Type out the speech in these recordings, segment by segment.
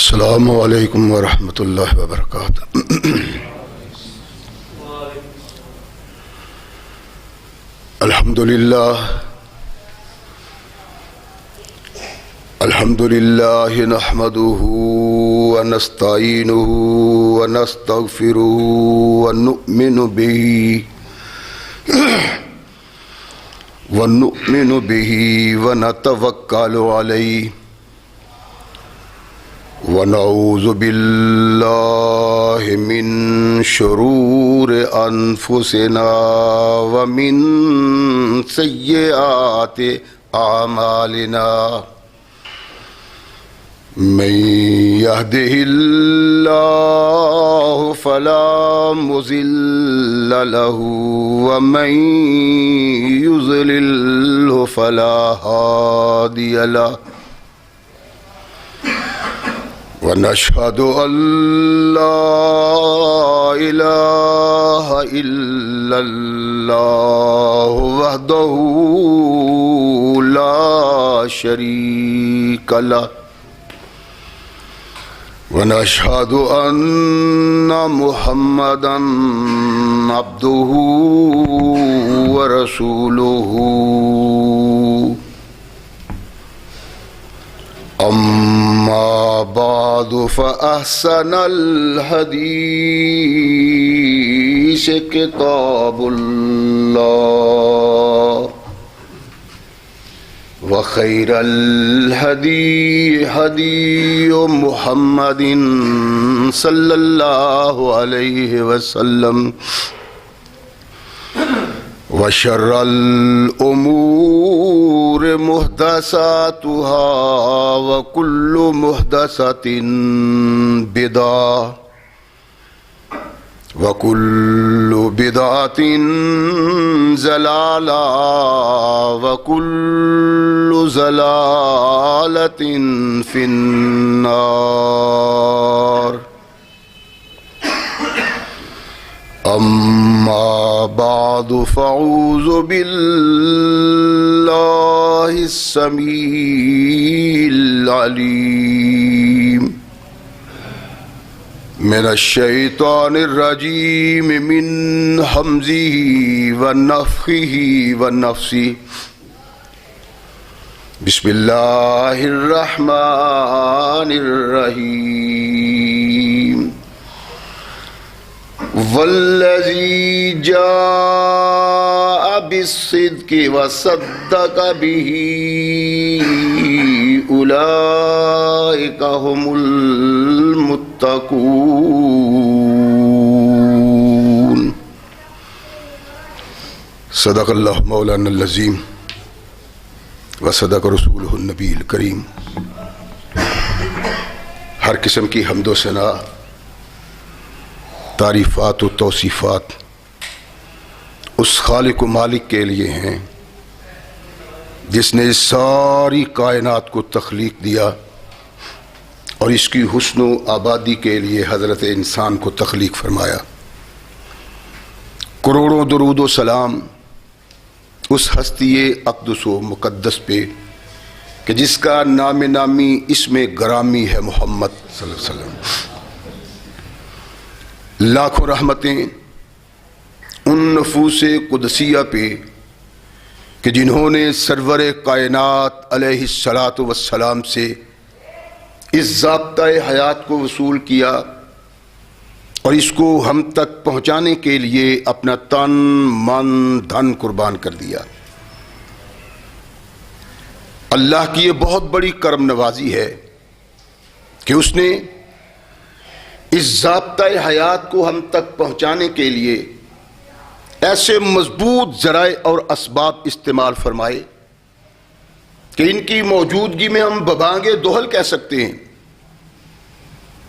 السلام علیکم ورحمۃ اللہ وبرکاتہ۔ الحمد للہ نحمده ونستعینه ونستغفره ونؤمن به ونتوکل علیہ ونعوذ باللہ من شرور انفسنا ومن سیئات اعمالنا من یہدہ اللہ فلا مضل لہ ومن یضلل فلا ہادی لہ ونشهد أن لا إله إلا الله وحده لا شريك له ونشهد أن محمدا عبده ورسوله أما بعد فأحسن الحديث كتاب الله وخير الهدي هدي محمد صلى الله عليه وسلم وشر الأمور محدثاتها وكل محدثة بدعة وكل بدعة ضلالة وكل ضلالة في النار أما بعد فأعوذ بالله السميع العليم من الشيطان الرجيم من همزه ونفخه ونفثه بسم الله الرحمن الرحيم والذي جاء بالصدق وصدق به أولئك هم المتقون۔ صدق اللہ مولانا العظیم وصدق رسولہ النبی الکریم۔ ہر قسم کی حمد و ثنا، تعریفات و توصیفات اس خالق و مالک کے لیے ہیں جس نے اس ساری کائنات کو تخلیق دیا اور اس کی حسن و آبادی کے لیے حضرت انسان کو تخلیق فرمایا۔ کروڑوں درود و سلام اس ہستی اقدس و مقدس پہ کہ جس کا نام نامی اسم گرامی ہے محمد صلی اللہ علیہ وسلم۔ لاکھوں رحمتیں ان نفوس قدسیہ پہ کہ جنہوں نے سرور کائنات علیہ الصلاۃ والسلام سے اس ضابطۂ حیات کو وصول کیا اور اس کو ہم تک پہنچانے کے لیے اپنا تن من دھن قربان کر دیا۔ اللہ کی یہ بہت بڑی کرم نوازی ہے کہ اس نے اس ضابطۂ حیات کو ہم تک پہنچانے کے لیے ایسے مضبوط ذرائع اور اسباب استعمال فرمائے کہ ان کی موجودگی میں ہم ببانگ دوہل کہہ سکتے ہیں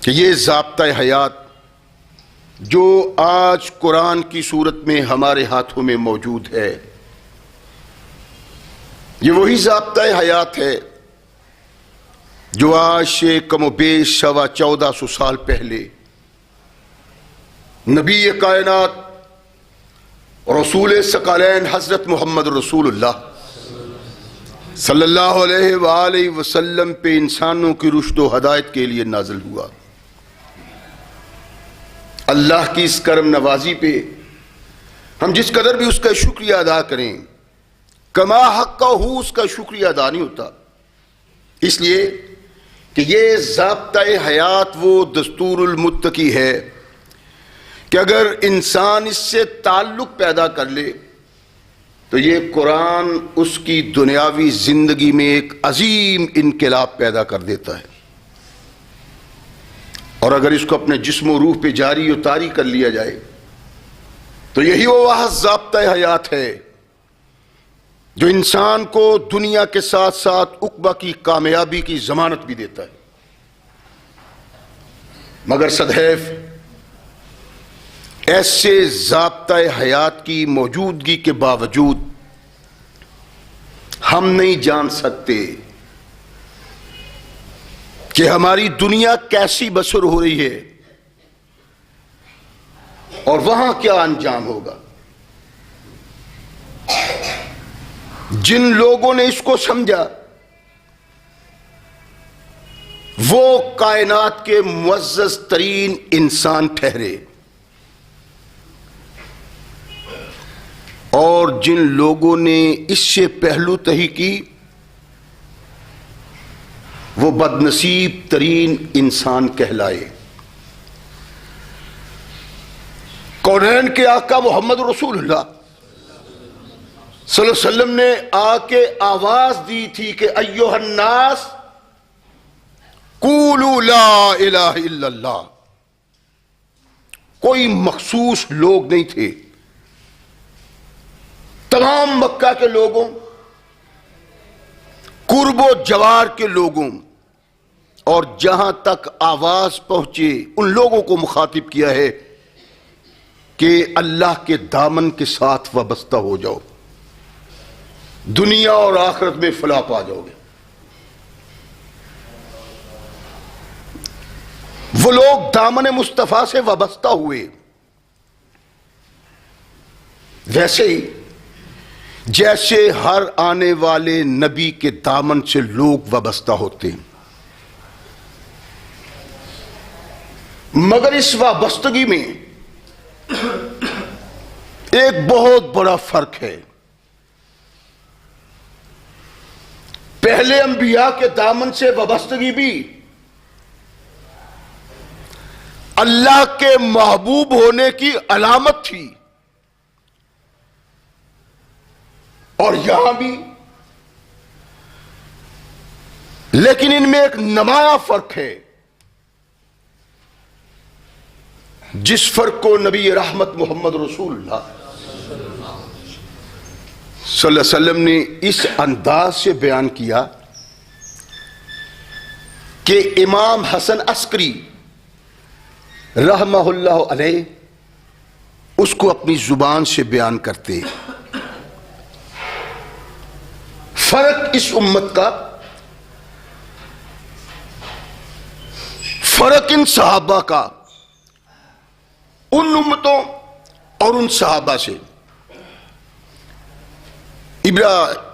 کہ یہ ضابطۂ حیات جو آج قرآن کی صورت میں ہمارے ہاتھوں میں موجود ہے، یہ وہی ضابطۂ حیات ہے جو آج سے کم و بیش 1400 سال پہلے نبی کائنات رسول ثقلین حضرت محمد رسول اللہ صلی اللہ علیہ وآلہ وسلم پہ انسانوں کی رشد و ہدایت کے لیے نازل ہوا۔ اللہ کی اس کرم نوازی پہ ہم جس قدر بھی اس کا شکریہ ادا کریں، کما حق کا ہو اس کا شکریہ ادا نہیں ہوتا، اس لیے کہ یہ ضابطۂ حیات وہ دستور المتقی ہے کہ اگر انسان اس سے تعلق پیدا کر لے تو یہ قرآن اس کی دنیاوی زندگی میں ایک عظیم انقلاب پیدا کر دیتا ہے، اور اگر اس کو اپنے جسم و روح پہ جاری و طاری کر لیا جائے تو یہی وہ ضابطۂ حیات ہے جو انسان کو دنیا کے ساتھ ساتھ عقبہ کی کامیابی کی ضمانت بھی دیتا ہے۔ مگر سدحیف ایسے ضابطۂ حیات کی موجودگی کے باوجود ہم نہیں جان سکتے کہ ہماری دنیا کیسی بسر ہو رہی ہے اور وہاں کیا انجام ہوگا۔ جن لوگوں نے اس کو سمجھا وہ کائنات کے معزز ترین انسان ٹھہرے، اور جن لوگوں نے اس سے پہلو تہی کی وہ بدنصیب ترین انسان کہلائے۔ کونین کے آقا محمد رسول اللہ صلی اللہ علیہ وسلم نے آ کے آواز دی تھی کہ ایھا الناس قولوا لا الہ الا اللہ۔ کوئی مخصوص لوگ نہیں تھے، تمام مکہ کے لوگوں، قرب و جوار کے لوگوں، اور جہاں تک آواز پہنچے ان لوگوں کو مخاطب کیا ہے کہ اللہ کے دامن کے ساتھ وابستہ ہو جاؤ، دنیا اور آخرت میں فلاح پا جاؤ گے۔ وہ لوگ دامن مصطفیٰ سے وابستہ ہوئے، ویسے ہی جیسے ہر آنے والے نبی کے دامن سے لوگ وابستہ ہوتے ہیں، مگر اس وابستگی میں ایک بہت بڑا فرق ہے۔ پہلے انبیاء کے دامن سے وابستگی بھی اللہ کے محبوب ہونے کی علامت تھی، اور یہاں بھی، لیکن ان میں ایک نمایاں فرق ہے جس فرق کو نبی رحمت محمد رسول اللہ صلی اللہ علیہ وسلم نے اس انداز سے بیان کیا کہ امام حسن عسکری رحمہ اللہ علیہ اس کو اپنی زبان سے بیان کرتے۔ فرق اس امت کا، فرق ان صحابہ کا، ان امتوں اور ان صحابہ سے۔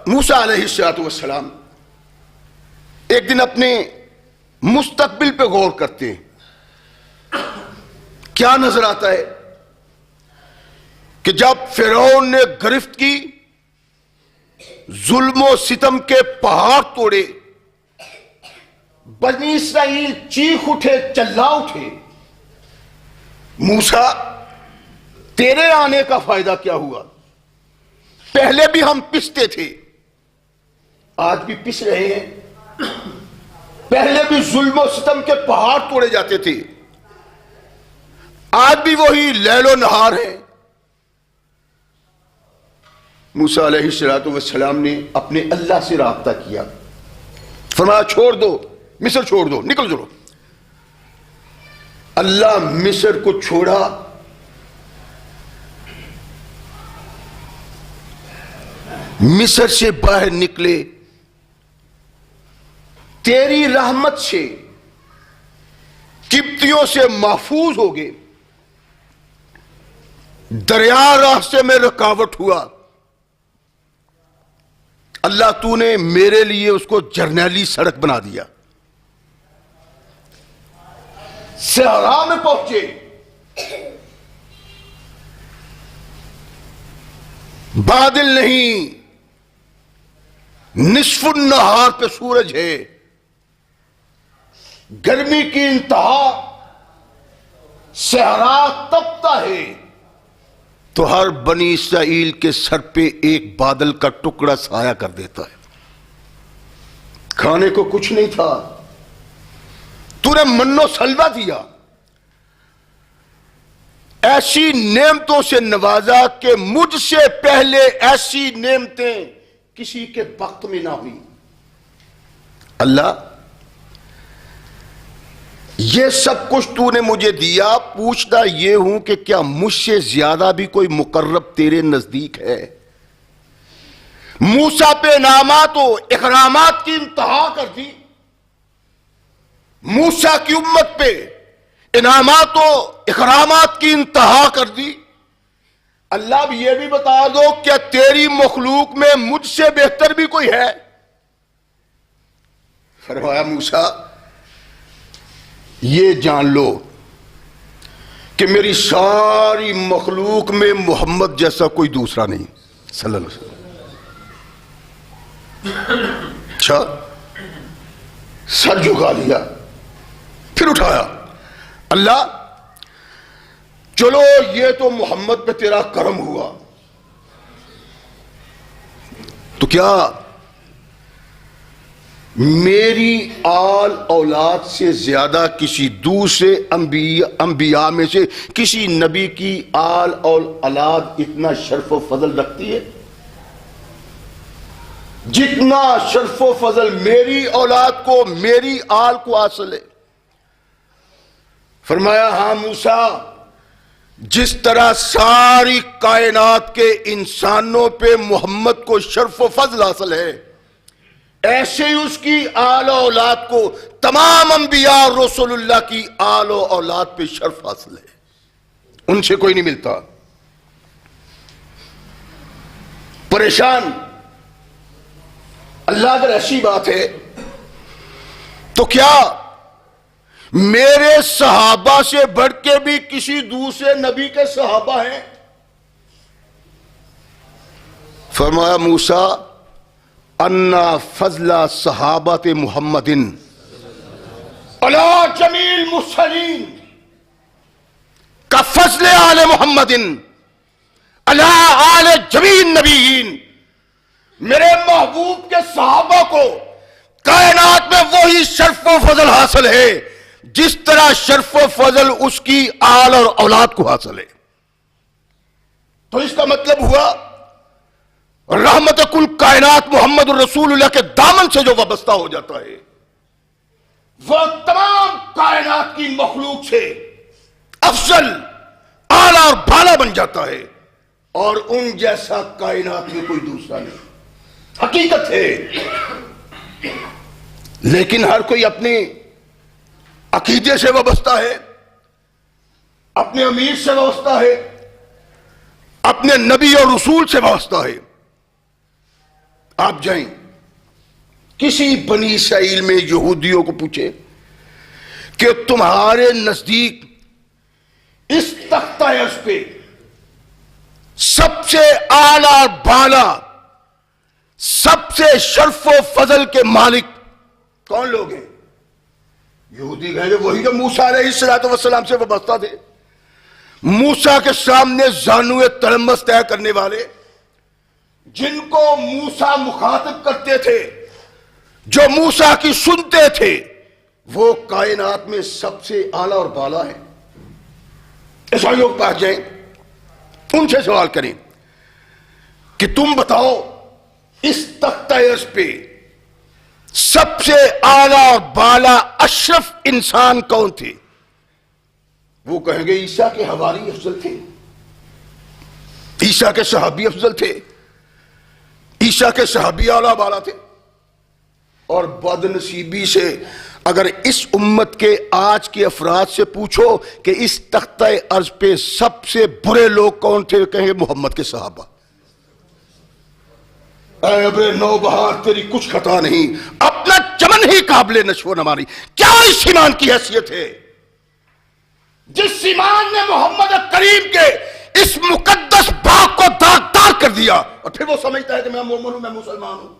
موسیٰ علیہ السلام ایک دن اپنے مستقبل پہ غور کرتے ہیں، کیا نظر آتا ہے کہ جب فرعون نے گرفت کی، ظلم و ستم کے پہاڑ توڑے، بنی اسرائیل چیخ اٹھے، چلا اٹھے، موسیٰ تیرے آنے کا فائدہ کیا ہوا؟ پہلے بھی ہم پستے تھے، آج بھی پس رہے ہیں، پہلے بھی ظلم و ستم کے پہاڑ توڑے جاتے تھے، آج بھی وہی لیل و نہار ہے۔ موسیٰ علیہ السلام نے اپنے اللہ سے رابطہ کیا، فرمایا چھوڑ دو، مصر چھوڑ دو، نکل چلو۔ اللہ مصر کو چھوڑا، مصر سے باہر نکلے، تیری رحمت سے قبطیوں سے محفوظ ہو گئے، دریا راستے میں رکاوٹ ہوا، اللہ تو نے میرے لیے اس کو جرنیلی سڑک بنا دیا. صحرا میں پہنچے, بادل نہیں, نصف النہار پہ سورج ہے, گرمی کی انتہا, صحرا تپتا ہے, تو ہر بنی اسرائیل کے سر پہ ایک بادل کا ٹکڑا سایہ کر دیتا ہے. کھانے کو کچھ نہیں تھا, تو نے من و سلوہ دیا, ایسی نعمتوں سے نوازا کہ مجھ سے پہلے ایسی نعمتیں کسی کے وقت میں نہ ہوئی. اللہ یہ سب کچھ تو نے مجھے دیا, پوچھتا یہ ہوں کہ کیا مجھ سے زیادہ بھی کوئی مقرب تیرے نزدیک ہے؟ موسیٰ پہ انعامات و اکرامات کی انتہا کر دی, موسیٰ کی امت پہ انعامات و اکرامات کی انتہا کر دی. اللہ اب یہ بھی بتا دو کیا تیری مخلوق میں مجھ سے بہتر بھی کوئی ہے؟ فرمایا موسیٰ یہ جان لو کہ میری ساری مخلوق میں محمد جیسا کوئی دوسرا نہیں صلی اللہ علیہ وسلم. اچھا, سر جھکا لیا, پھر اٹھایا. اللہ چلو یہ تو محمد پہ تیرا کرم ہوا, تو کیا میری آل اولاد سے زیادہ کسی دوسرے انبیاء میں سے کسی نبی کی آل اولاد اتنا شرف و فضل رکھتی ہے جتنا شرف و فضل میری اولاد کو, میری آل کو حاصل ہے؟ فرمایا ہاں موسیٰ, جس طرح ساری کائنات کے انسانوں پہ محمد کو شرف و فضل حاصل ہے, ایسے ہی اس کی آل و اولاد کو تمام انبیاء اور رسول اللہ کی آل و اولاد پہ شرف حاصل ہے, ان سے کوئی نہیں ملتا. پریشان, اللہ اگر ایسی بات ہے تو کیا میرے صحابہ سے بڑھ کے بھی کسی دوسرے نبی کے صحابہ ہیں؟ فرمایا موسیٰ انا فضل صحابت محمد علی جمیع المرسلین کا فضل آل محمد علی آل جمیع النبیین. میرے محبوب کے صحابہ کو کائنات میں وہی شرف و فضل حاصل ہے جس طرح شرف و فضل اس کی آل اور اولاد کو حاصل ہے. تو اس کا مطلب ہوا رحمت کل کائنات محمد الرسول اللہ کے دامن سے جو وابستہ ہو جاتا ہے وہ تمام کائنات کی مخلوق سے افضل, اعلی اور بالا بن جاتا ہے, اور ان جیسا کائنات میں کوئی دوسرا نہیں. حقیقت ہے, لیکن ہر کوئی اپنے عقیدے سے وابستہ ہے, اپنے امیر سے وابستہ ہے, اپنے نبی اور رسول سے وابستہ ہے. آپ جائیں کسی بنی اسرائیل میں یہودیوں کو پوچھیں کہ تمہارے نزدیک اس تختہ عرش پہ سب سے اعلی اور بالا, سب سے شرف و فضل کے مالک کون لوگ ہیں؟ یہودی کہیں گے وہی جو موسیٰ علیہ الصلوۃ والسلام سے وابستہ تھے, موسیٰ کے سامنے زانوئے تلمس طے کرنے والے, جن کو موسیٰ مخاطب کرتے تھے, جو موسیٰ کی سنتے تھے, وہ کائنات میں سب سے اعلیٰ اور بالا ہے. عیسائیوں کے پاس جائیں, ان سے سوال کریں کہ تم بتاؤ اس تختہ عرش پہ سب سے اعلیٰ اور بالا اشرف انسان کون تھے؟ وہ کہیں گے عیسیٰ کے حواری افضل تھے, عیسیٰ کے صحابی افضل تھے, عیسیٰ کے صحابی اعلیٰ بالا تھے. اور بد نصیبی سے اگر اس امت کے آج کے افراد سے پوچھو کہ اس تختہ عرش پہ سب سے برے لوگ کون تھے, کہیں گے محمد کے صحابہ. اے ابر نو بہار تیری کچھ خطا نہیں، اپنا چمن ہی قابل نشو نما نہیں۔ کیا اس ایمان کی حیثیت ہے جس ایمان نے محمد کریم کے اس مقدس باغ کو داغدار کر دیا، اور پھر وہ سمجھتا ہے کہ میں مومن ہوں، میں مسلمان ہوں۔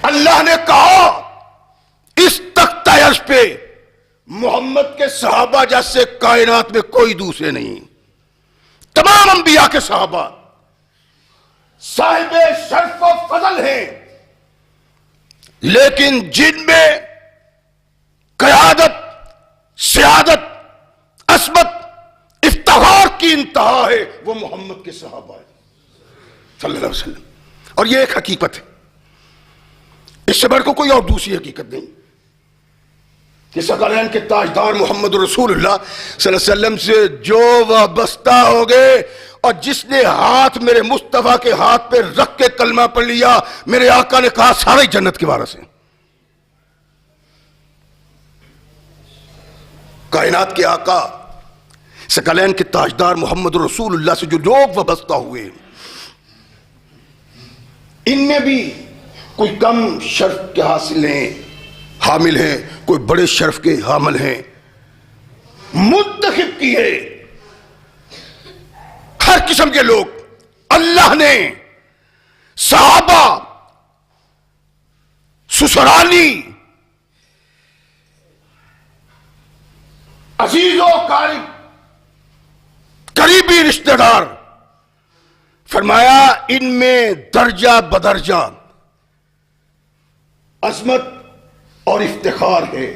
اللہ نے کہا اس تختہ عرش پہ محمد کے صحابہ جیسے کائنات میں کوئی دوسرے نہیں، تمام انبیاء کے صحابہ صاحب شرف و فضل ہیں، لیکن جن میں قیادت، سیادت، عصمت، افتخار کی انتہا ہے وہ محمد کے صحابہ ہیں صلی اللہ علیہ وسلم۔ اور یہ ایک حقیقت ہے، اس سے بڑھ کو کوئی اور دوسری حقیقت نہیں کہ ثقلین کے تاجدار محمد رسول اللہ صلی اللہ علیہ وسلم سے جو وابستہ ہو گئے، اور جس نے ہاتھ میرے مصطفیٰ کے ہاتھ پہ رکھ کے کلمہ پڑھ لیا، میرے آقا نے کہا سارے جنت کے وارث ہیں۔ کائنات کے آقا ثقلین کے تاجدار محمد رسول اللہ سے جو لوگ وابستہ ہوئے، ان میں بھی کوئی کم شرف کے حاصل ہیں، حامل ہیں، کوئی بڑے شرف کے حامل ہیں، منتخب کیے ہر قسم کے لوگ اللہ نے، صحابہ، سسرالی، عزیز و قریب، قریبی رشتہ دار، فرمایا ان میں درجہ بدرجہ عظمت اور افتخار ہے۔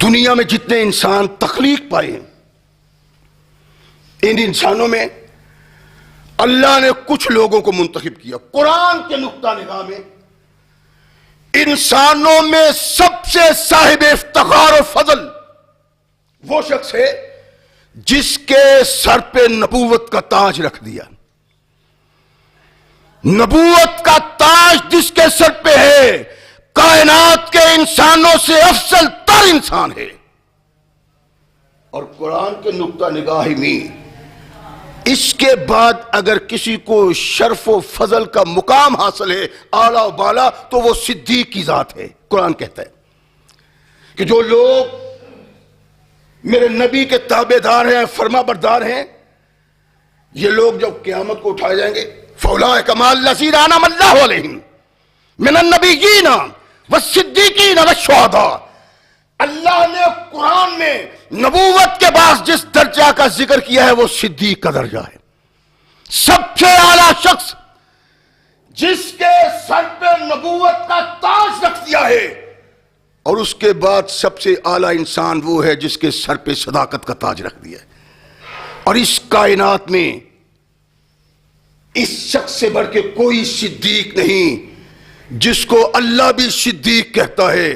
دنیا میں جتنے انسان تخلیق پائے ہیں، ان انسانوں میں اللہ نے کچھ لوگوں کو منتخب کیا۔ قرآن کے نقطہ نگاہ میں انسانوں میں سب سے صاحب افتخار و فضل وہ شخص ہے جس کے سر پہ نبوت کا تاج رکھ دیا۔ نبوت کا تاج جس کے سر پہ ہے، کائنات کے انسانوں سے افضل تر انسان ہے۔ اور قرآن کے نقطہ نگاہ میں اس کے بعد اگر کسی کو شرف و فضل کا مقام حاصل ہے، اعلیٰ و بالا، تو وہ صدیق کی ذات ہے۔ قرآن کہتا ہے کہ جو لوگ میرے نبی کے تابع دار ہیں، فرما بردار ہیں، یہ لوگ جب قیامت کو اٹھائے جائیں گے، فَأُولَٰئِکَ مَعَ الَّذِينَ أَنْعَمَ اللَّهُ عَلَيْهِمْ مِنَ النَّبِيِّينَ وَالصِّدِّيقِينَ وَالشُّهَدَاءِ۔ اللہ نے قرآن میں نبوت کے بعد جس درجہ کا ذکر کیا ہے وہ صدیق کا درجہ ہے۔ سب سے اعلیٰ شخص جس کے سر پہ نبوت کا تاج رکھ دیا ہے، اور اس کے بعد سب سے اعلیٰ انسان وہ ہے جس کے سر پہ صداقت کا تاج رکھ دیا ہے۔ اور اس کائنات میں اس شخص سے بڑھ کے کوئی صدیق نہیں، جس کو اللہ بھی صدیق کہتا ہے،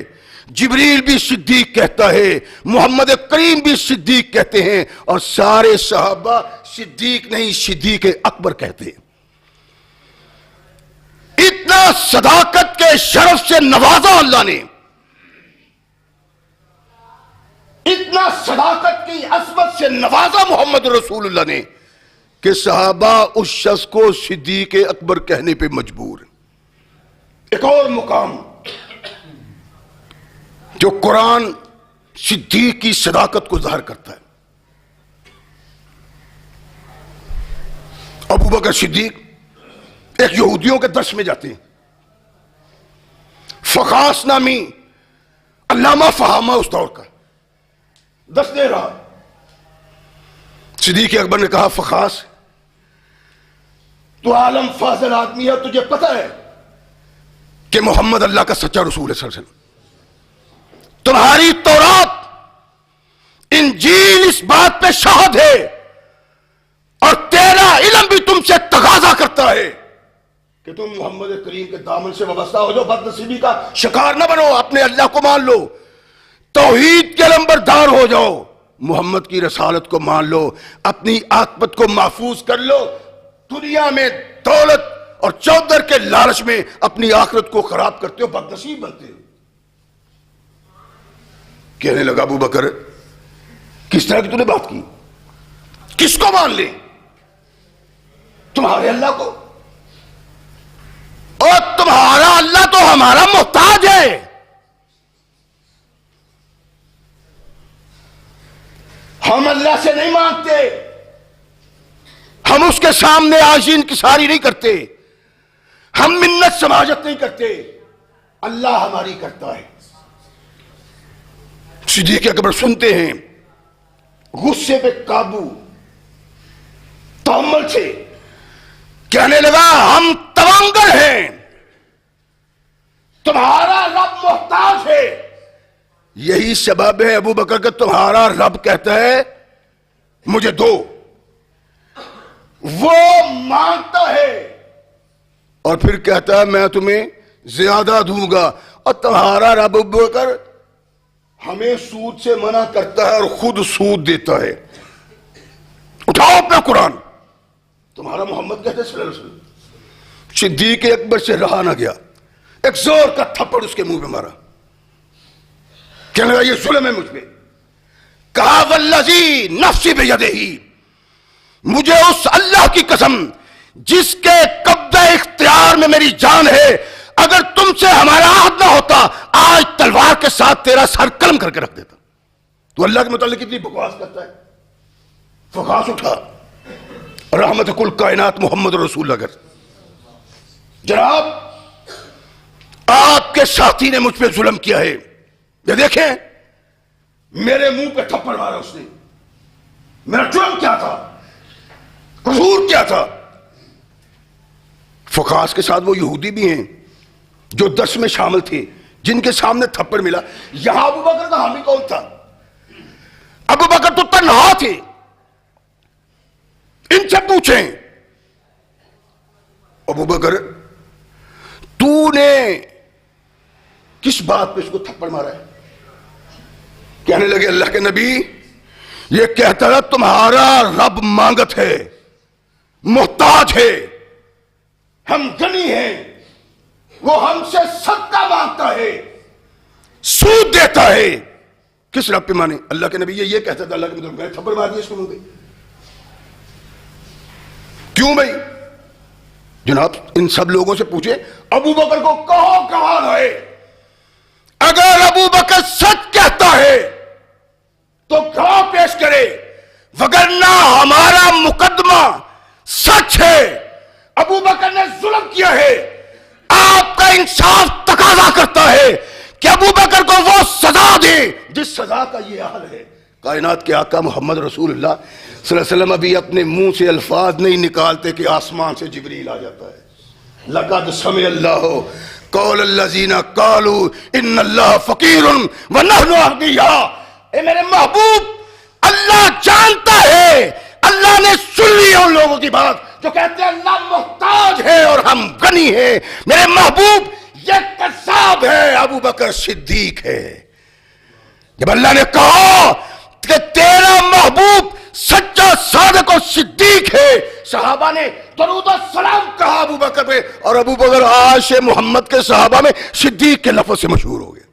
جبریل بھی صدیق کہتا ہے، محمد کریم بھی صدیق کہتے ہیں، اور سارے صحابہ صدیق نہیں صدیق اکبر کہتے ہیں۔ اتنا صداقت کے شرف سے نوازا اللہ نے، اتنا صداقت کی عظمت سے نوازا محمد رسول اللہ نے کہ صحابہ اس شخص کو صدیق اکبر کہنے پہ مجبور۔ ایک اور مقام جو قرآن صدیق کی صداقت کو ظاہر کرتا ہے، ابو بکر صدیق ایک یہودیوں کے درس میں جاتے ہیں، فخاس نامی علامہ فہامہ اس دور کا درس دے رہا۔ صدیق اکبر نے کہا فخاس تو عالم فاضل آدمی ہے، تجھے پتہ ہے کہ محمد اللہ کا سچا رسول ہے صلی اللہ علیہ وسلم، تمہاری تورات انجیل اس بات پہ شاہد ہے، اور تیرا علم بھی تم سے تقاضا کرتا ہے کہ تم محمد کریم کے دامن سے وابستہ ہو جاؤ، بد نصیبی کا شکار نہ بنو، اپنے اللہ کو مان لو، توحید کے لمبردار ہو جاؤ، محمد کی رسالت کو مان لو، اپنی عاقبت کو محفوظ کر لو، دنیا میں دولت اور چودر کے لالچ میں اپنی آخرت کو خراب کرتے ہو، بد نصیب بنتے ہو۔ کہنے لگا ابو بکر کس طرح کی تو نے بات کی؟ کس کو مان لیں؟ تمہارے اللہ کو؟ اور تمہارا اللہ تو ہمارا محتاج ہے. ہم اللہ سے نہیں مانگتے، ہم اس کے سامنے عاجزی انکساری نہیں کرتے، ہم منت سماجت نہیں کرتے، اللہ ہماری کرتا ہے. صدیق اکبر سنتے ہیں، غصے پہ قابو، تحمل سے کہنے لگا ہم توانگر ہیں، تمہارا رب محتاج ہے. یہی سبب ہے ابو بکر کا تمہارا رب کہتا ہے مجھے دو، وہ مانگتا ہے اور پھر کہتا ہے میں تمہیں زیادہ دوں گا. اور تمہارا رب ابو بکر ہمیں سود سے منع کرتا ہے اور خود سود دیتا ہے. اٹھاؤ اپنا قرآن. تمہارا محمد کہتے صلی اللہ علیہ وسلم. صدیق اکبر سے رہا نہ گیا، ایک زور کا تھپڑ اس کے منہ پہ مارا. کہنے لگا یہ ظلم ہے مجھ پہ. کہا والذی نفسی بیدہ، مجھے اس اللہ کی قسم جس کے قبضہ اختیار میں میری جان ہے، اگر تم سے ہمارا عہد نہ ہوتا آج تلوار کے ساتھ تیرا سر قلم کر کے رکھ دیتا. تو اللہ کے متعلق کتنی بکواس کرتا ہے. فخاص اٹھا رحمت کل کائنات محمد رسول اللہ. جناب آپ کے ساتھی نے مجھ پہ ظلم کیا ہے، یہ دیکھیں میرے منہ پہ تھپڑ مارا اس نے. میرا جرم کیا تھا، قصور کیا تھا؟ فقاس کے ساتھ وہ یہودی بھی ہیں جو درس میں شامل تھے، جن کے سامنے تھپڑ ملا. یہاں ابو بکر کا حامی کون تھا؟ ابو بکر تو تنہا تھے. ان سے پوچھیں ابو بکر تو نے کس بات پہ اس کو تھپڑ مارا ہے؟ کہنے لگے اللہ کے نبی یہ کہتا ہے تمہارا رب مانگت ہے، محتاج ہے، ہم غنی ہیں، وہ ہم سے صدقہ مانگتا ہے، سود دیتا ہے. کس رب پہ مانے؟ اللہ کے نبی یہ کہتا تھا. اللہ کے نبی تھپڑ مار دیا اس کو منہ پہ. کیوں بھائی؟ جناب ان سب لوگوں سے پوچھے ابو بکر کو کہو گواہ ہے. اگر ابو بکر سچ کہتا ہے تو گواہ پیش کرے، وگرنہ ہمارا مقدمہ سچ ہے، ابو بکر نے ظلم کیا ہے. آپ کا انصاف تقاضا کرتا ہے کہ ابو بکر کو وہ سزا دے جس سزا کا یہ حال ہے. کائنات کے آقا محمد رسول اللہ صلی اللہ علیہ وسلم ابھی اپنے منہ سے الفاظ نہیں نکالتے کہ آسمان سے جبریل آ جاتا ہے. لقد سمع اللہ قول الذین قالوا ان اللہ فقیر ونحن اغنیاء. اے میرے محبوب اللہ جانتا ہے، اللہ نے سن لی ان لوگوں کی بات جو کہتے ہیں اللہ محتاج ہے اور ہم غنی ہیں. میرے محبوب یہ کذاب ہے، ابو بکر صدیق ہے. جب اللہ نے کہا کہ تیرا محبوب سچا صادق و صدیق ہے، صحابہ نے درود و سلام کہا ابو بکر پہ، اور ابو بکر عاشق محمد کے صحابہ میں صدیق کے لفظ سے مشہور ہو گئے.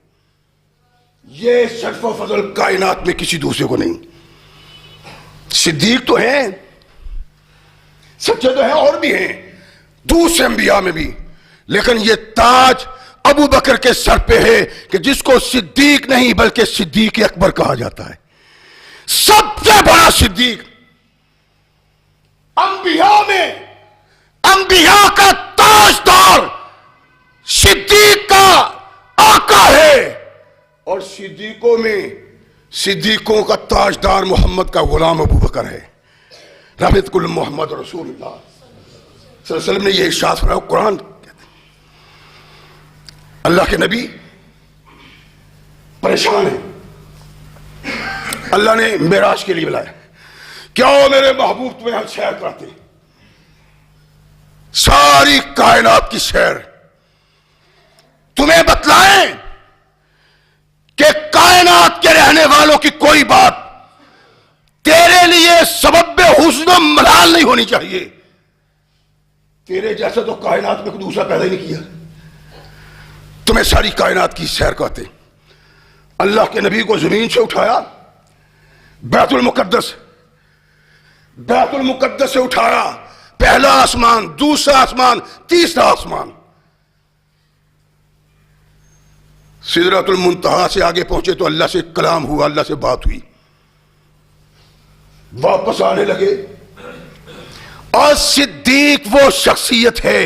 یہ شرف و فضل کائنات میں کسی دوسرے کو نہیں. صدیق تو ہیں، سچے تو ہیں، اور بھی ہیں دوسرے انبیاء میں بھی، لیکن یہ تاج ابو بکر کے سر پہ ہے کہ جس کو صدیق نہیں بلکہ صدیق اکبر کہا جاتا ہے. سب سے بڑا صدیق انبیاء میں، انبیاء کا تاجدار صدیق کا آقا ہے، اور صدیقوں میں صدیقوں کا تاجدار محمد کا غلام ابو بکر ہے. رحمت کل محمد رسول اللہ صلی اللہ علیہ وسلم نے یہ ارشاد فرمایا. قرآن اللہ کے نبی پریشان ہے، اللہ نے معراج کے لیے بلایا. کیا ہو میرے محبوب تمہیں ہم سیر کراتے ہیں، ساری کائنات کی سیر، تمہیں بتلائیں کہ کائنات کے رہنے والوں کی کوئی بات تیرے لیے سبب حزن و ملال نہیں ہونی چاہیے. تیرے جیسا تو کائنات میں کوئی دوسرا پیدا ہی نہیں کیا. تمہیں ساری کائنات کی سیر کراتے. اللہ کے نبی کو زمین سے اٹھایا، بیت المقدس بیت المقدس سے اٹھایا، پہلا آسمان، دوسرا آسمان، تیسرا آسمان، سدرۃ المنتہا سے آگے پہنچے تو اللہ سے کلام ہوا، اللہ سے بات ہوئی، واپس آنے لگے۔ اور صدیق وہ شخصیت ہے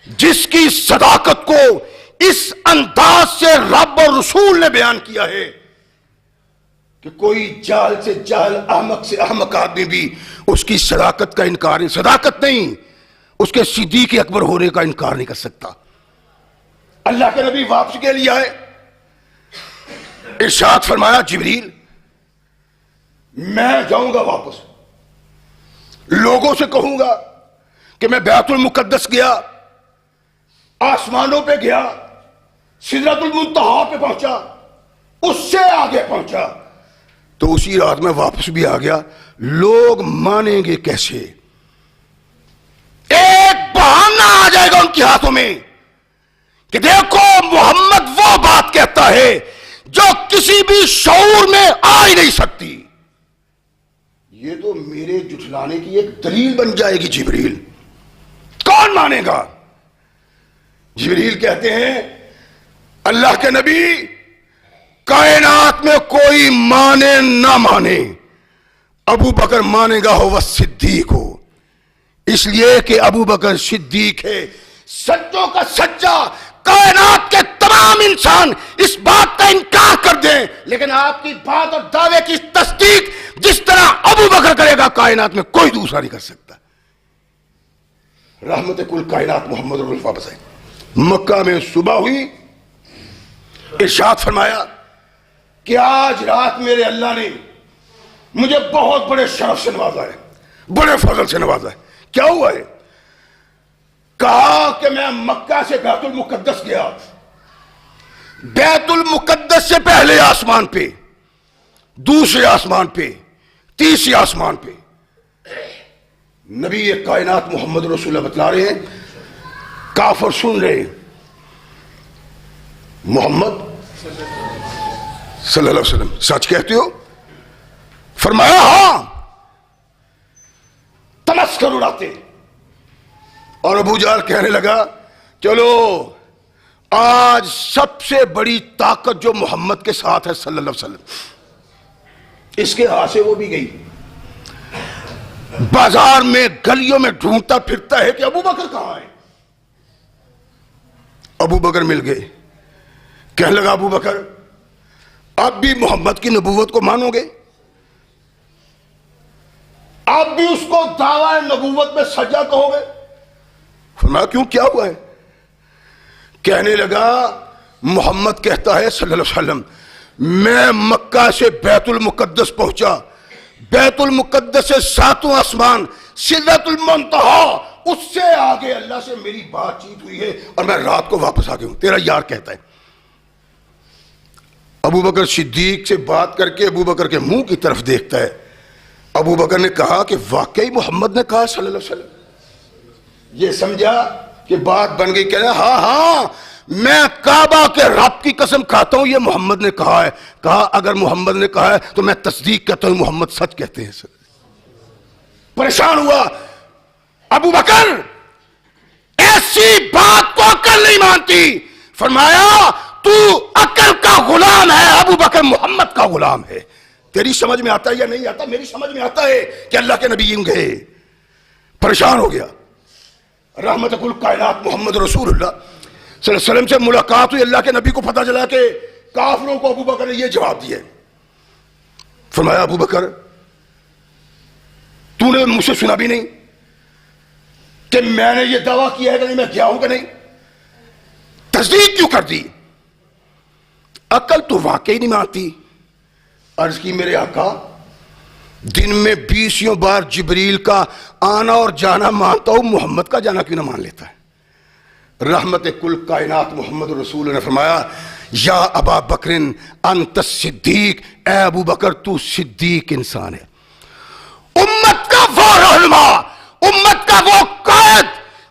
جس کی صداقت کو اس انداز سے رب اور رسول نے بیان کیا ہے کہ کوئی جاہل سے جاہل، احمق سے احمق آدمی بھی اس کی صداقت کا انکار نہیں، صداقت نہیں، اس کے صدیق اکبر ہونے کا انکار نہیں کر سکتا۔ اللہ کے نبی واپس کے لیے آئے، ارشاد فرمایا جبریل میں جاؤں گا واپس، لوگوں سے کہوں گا کہ میں بیت المقدس گیا، آسمانوں پہ گیا، سدرۃ المنتہا پہ پہنچا، اس سے آگے پہنچا، تو اسی رات میں واپس بھی آ گیا۔ لوگ مانیں گے کیسے؟ ایک بہانہ آ جائے گا ان کے ہاتھوں میں کہ دیکھو محمد وہ بات کہتا ہے جو کسی بھی شعور میں آ ہی نہیں سکتی، یہ تو میرے جھٹلانے کی ایک دلیل بن جائے گی۔ جبریل کون مانے گا؟ جبریل کہتے ہیں اللہ کے نبی کائنات میں کوئی مانے نہ مانے، ابو بکر مانے گا ہو وہ صدیق ہو، اس لیے کہ ابو بکر صدیق ہے، سچوں کا سچا۔ کائنات کے تمام انسان اس بات کا انکار کر دیں لیکن آپ کی بات اور دعوے کی تصدیق جس طرح ابو بکر کرے گا کائنات میں کوئی دوسرا نہیں کر سکتا۔ رحمت کل کائنات محمد رسول اللہ واپس آئے، مکہ میں صبح ہوئی، ارشاد فرمایا کہ آج رات میرے اللہ نے مجھے بہت بڑے شرف سے نوازا ہے، بڑے فضل سے نوازا ہے۔ کیا ہوا ہے؟ کہا کہ میں مکہ سے بیت المقدس گیا، بیت المقدس سے پہلے آسمان پہ، دوسرے آسمان پہ، تیسرے آسمان پہ نبی کائنات محمد رسول اللہ بتلا رہے ہیں، کافر سن رہے ہیں، محمد صلی اللہ علیہ وسلم سچ کہتے ہو؟ فرمایا ہاں، تمسخر اڑاتے۔ اور ابو جہل کہنے لگا چلو آج سب سے بڑی طاقت جو محمد کے ساتھ ہے صلی اللہ علیہ وسلم، اس کے ہاتھ سے وہ بھی گئی، بازار میں گلیوں میں ڈھونڈتا پھرتا ہے کہ ابو بکر کہاں ہے۔ ابو بکر مل گئے، کہنے لگا ابو بکر اب بھی محمد کی نبوت کو مانو گے؟ اب بھی اس کو دعویٰ نبوت میں سجا کہو گے؟ فرمایا کیوں، کیا ہوا ہے؟ کہنے لگا محمد کہتا ہے صلی اللہ علیہ وسلم میں مکہ سے بیت المقدس پہنچا، بیت المقدس سے ساتواں آسمان سدرۃ المنتہا، اس سے آگے اللہ سے میری بات چیت ہوئی ہے اور میں رات کو واپس آ گیا ہوں، تیرا یار کہتا ہے۔ ابو بکر صدیق سے بات کر کے ابو بکر کے منہ کی طرف دیکھتا ہے، ابو بکر نے کہا کہ واقعی محمد نے کہا صلی اللہ علیہ وسلم، یہ سمجھا کہ بات بن گئی، کہہ رہا ہاں ہاں میں کعبہ کے رب کی قسم کھاتا ہوں یہ محمد نے کہا ہے۔ کہا اگر محمد نے کہا ہے تو میں تصدیق کرتا ہوں محمد سچ کہتے ہیں۔ پریشان ہوا ابو بکر، ایسی بات کو عقل نہیں مانتی۔ فرمایا تو عقل کا غلام ہے، ابو بکر محمد کا غلام ہے۔ تیری سمجھ میں آتا ہے یا نہیں آتا؟ میری سمجھ میں آتا ہے کہ اللہ کے نبی یوں گئے۔ پریشان ہو گیا۔ رحمت کل کائنات محمد رسول اللہ صلی اللہ علیہ وسلم سے ملاقات ہوئی، اللہ کے نبی کو پتہ چلا کہ کافروں کو ابو بکر نے یہ جواب دیا۔ فرمایا ابو بکر تو نے مجھ سے سنا بھی نہیں کہ میں نے یہ دعویٰ کیا ہے کہ نہیں، میں گیا ہوں کہ نہیں، تصدیق کیوں کر دی؟ عقل تو واقعی نہیں مانتی۔ عرض کی میرے آقا دن میں 20 بار جبریل کا آنا اور جانا مانتا ہوں، محمد کا جانا کیوں نہ مان لیتا ہے؟ رحمت کل کائنات محمد رسول نے فرمایا یا ابا بکر انت صدیق، اے ابو بکر تو صدیق انسان ہے، امت کا وہ رہنما، امت کا وہ قائد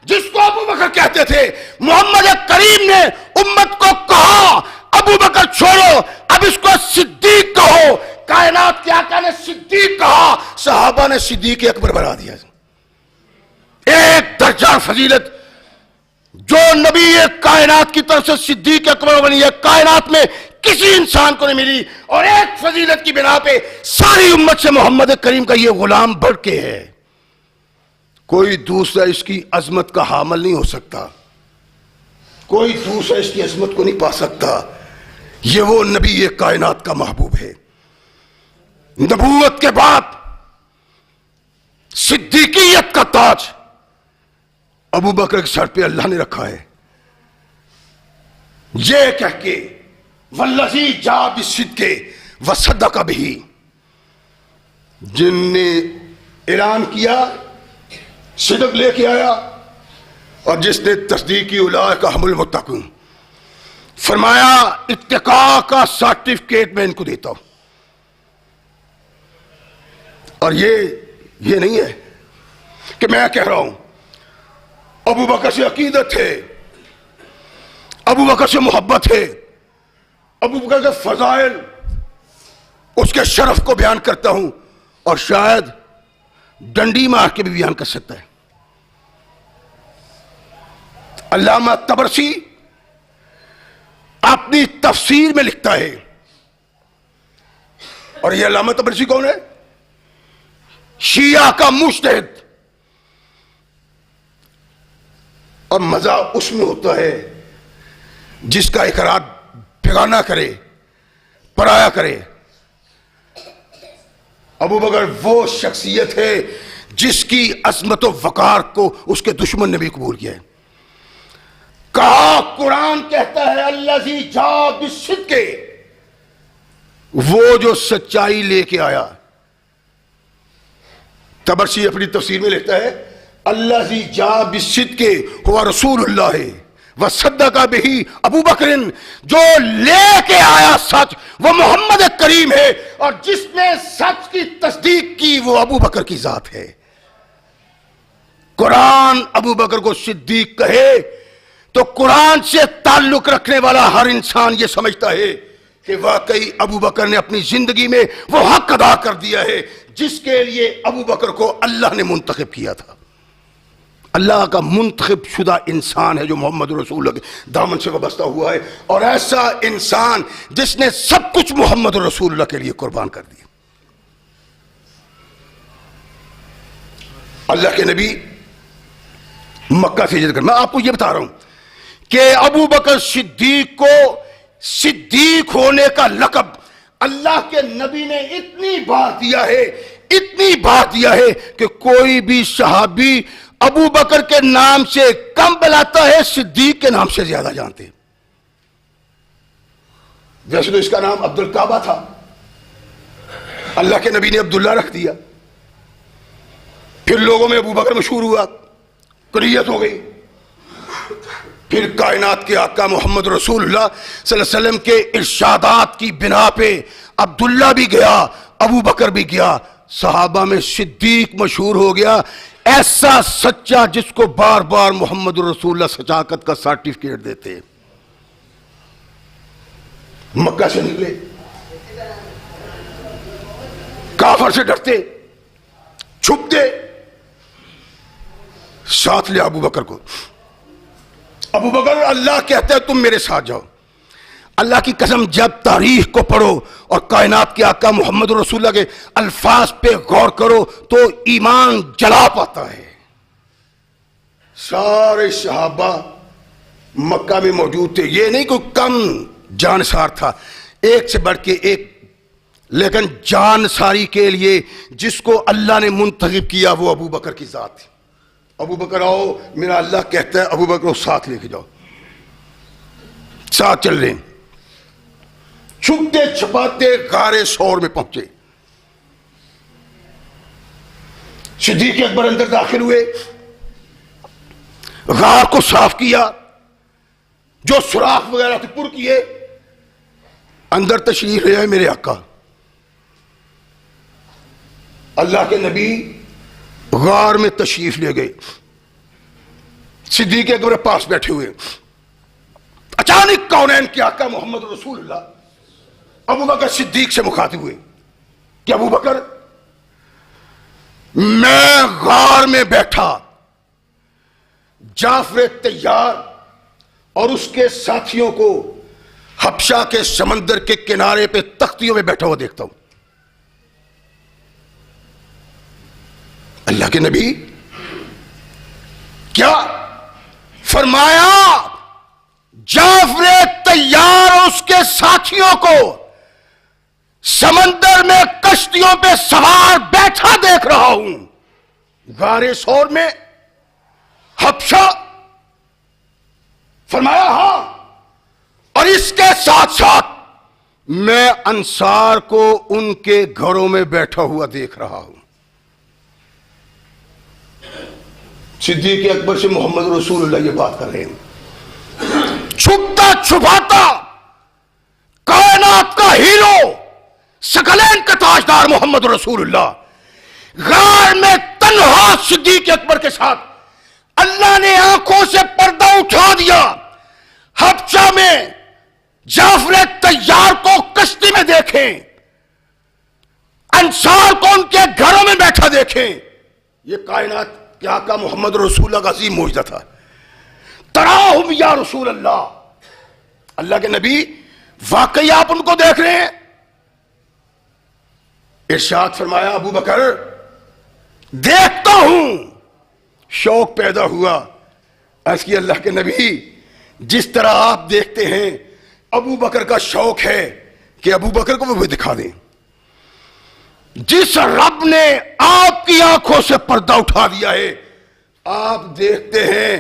جس کو ابو بکر کہتے تھے۔ محمد کریم نے امت کو کہا ابو بکر چھوڑو اب اس کو صدیق کہو، کائنات کے آقا نے صدیق کہا، صحابہ نے صدیق اکبر بنا دیا. ایک درجہ فضیلت جو نبی کائنات کی طرف سے صدیق اکبر بنی ہے، کائنات میں کسی انسان کو نہیں ملی. اور ایک فضیلت کی بنا پہ ساری امت سے محمد کریم کا یہ غلام بڑھ کے ہے. کوئی دوسرا اس کی عظمت کا حامل نہیں ہو سکتا، کوئی دوسرا اس کی عظمت کو نہیں پا سکتا. یہ وہ نبی کائنات کا محبوب ہے. نبوت کے بعد صدیقیت کا تاج ابو بکر کے سر پہ اللہ نے رکھا ہے. یہ کہہ کے والذی جاء بالصدق وصدق بہ، جن نے اعلان کیا صدق لے کے آیا اور جس نے تصدیق کی اولئک هم المتقون، فرمایا اتقاء کا سرٹیفکیٹ میں ان کو دیتا ہوں. اور یہ نہیں ہے کہ میں کہہ رہا ہوں. ابو بکر سے عقیدت ہے، ابو بکر سے محبت ہے، ابو بکر کے فضائل، اس کے شرف کو بیان کرتا ہوں، اور شاید ڈنڈی مار کے بھی بیان کر سکتا ہے. علامہ طبرسی اپنی تفسیر میں لکھتا ہے، اور یہ علامہ طبرسی کون ہے؟ شیعہ کا مجتہد. اور مزہ اس میں ہوتا ہے جس کا اقرار بیگانہ کرے، پرایا کرے. ابو بکر وہ شخصیت ہے جس کی عظمت و وقار کو اس کے دشمن نے بھی قبول کیا ہے. کہا قرآن کہتا ہے الذی جاء بالصدق، وہ جو سچائی لے کے آیا. طبرسی اپنی تفسیر میں لکھتا ہے الذی جاء بالصدق هو رسول اللہ وصدق بہ ابو بکر، جو لے کے آیا سچ وہ محمد کریم ہے، اور جس نے سچ کی تصدیق کی وہ ابو بکر کی ذات ہے. قرآن ابو بکر کو صدیق کہے تو قرآن سے تعلق رکھنے والا ہر انسان یہ سمجھتا ہے کہ واقعی ابو بکر نے اپنی زندگی میں وہ حق ادا کر دیا ہے جس کے لیے ابو بکر کو اللہ نے منتخب کیا تھا. اللہ کا منتخب شدہ انسان ہے جو محمد رسول اللہ کے دامن سے وابستہ ہوا ہے، اور ایسا انسان جس نے سب کچھ محمد رسول اللہ کے لیے قربان کر دیا. اللہ کے نبی مکہ سے ہجرت کر، میں آپ کو یہ بتا رہا ہوں کہ ابو بکر صدیق کو صدیق ہونے کا لقب اللہ کے نبی نے اتنی بار دیا ہے، اتنی بار دیا ہے کہ کوئی بھی صحابی ابو بکر کے نام سے کم بلاتا ہے، صدیق کے نام سے زیادہ جانتے ہیں. ویسے تو اس کا نام عبد الکعبہ تھا، اللہ کے نبی نے عبداللہ رکھ دیا. پھر لوگوں میں ابو بکر مشہور ہوا، کنیت ہو گئی. پھر کائنات کے آقا محمد رسول اللہ صلی اللہ علیہ وسلم کے ارشادات کی بنا پہ عبداللہ بھی گیا، ابو بکر بھی گیا، صحابہ میں صدیق مشہور ہو گیا. ایسا سچا جس کو بار بار محمد رسول اللہ سچاکت کا سرٹیفکیٹ دیتے. مکہ سے نکلے، کافر سے ڈرتے، چھپتے، ساتھ لے ابو بکر کو. ابو بکر اللہ کہتا ہے تم میرے ساتھ جاؤ. اللہ کی قسم جب تاریخ کو پڑھو اور کائنات کے آقا محمد رسول اللہ کے الفاظ پہ غور کرو تو ایمان جلا پاتا ہے. سارے صحابہ مکہ میں موجود تھے، یہ نہیں کوئی کم جانسار تھا، ایک سے بڑھ کے ایک. لیکن جانساری کے لیے جس کو اللہ نے منتخب کیا وہ ابو بکر کی ذات تھی. ابو بکر آؤ، میرا اللہ کہتا ہے ابو بکر کو ساتھ لے کے جاؤ. ساتھ چل رہے ہیں، چھپتے چھپاتے غار ثور میں پہنچے. صدیق اکبر اندر داخل ہوئے، غار کو صاف کیا، جو سوراخ وغیرہ تھے پر کیے، اندر تشریف لے آئے میرے آقا. اللہ کے نبی غار میں تشریف لے گئے، صدیق اکبر پاس بیٹھے ہوئے. اچانک کونین کے آقا محمد رسول اللہ ابو بکر صدیق سے مخاطب ہوئے. کہ ابو بکر میں غار میں بیٹھا جعفر طیار اور اس کے ساتھیوں کو حبشہ کے سمندر کے کنارے پہ تختیوں میں بیٹھا ہوا دیکھتا ہوں. اللہ کے نبی کیا فرمایا؟ جعفر طیار اور اس کے ساتھیوں کو سمندر میں کشتیوں پہ سوار بیٹھا دیکھ رہا ہوں. غار ثور میں حبشہ. فرمایا ہاں، اور اس کے ساتھ ساتھ میں انصار کو ان کے گھروں میں بیٹھا ہوا دیکھ رہا ہوں. صدیق اکبر سے محمد رسول اللہ یہ بات کر رہے ہیں. چھپتا چھپاتا کائنات کا ہیرو، ثقلین کا تاجدار محمد رسول اللہ غار میں تنہا صدیق اکبر کے ساتھ اللہ نے آنکھوں سے پردہ اٹھا دیا. حبشہ میں جعفر طیار کو کشتی میں دیکھیں، انصار کو ان کے گھروں میں بیٹھا دیکھیں. یہ کائنات کے آقا محمد رسول اللہ کا عظیم معجزہ تھا. تراہم یا رسول اللہ، اللہ کے نبی واقعی آپ ان کو دیکھ رہے ہیں؟ ارشاد فرمایا ابو بکر دیکھتا ہوں. شوق پیدا ہوا. عرض کی اللہ کے نبی جس طرح آپ دیکھتے ہیں ابو بکر کا شوق ہے کہ ابو بکر کو وہ دکھا دیں. جس رب نے آپ کی آنکھوں سے پردہ اٹھا دیا ہے آپ دیکھتے ہیں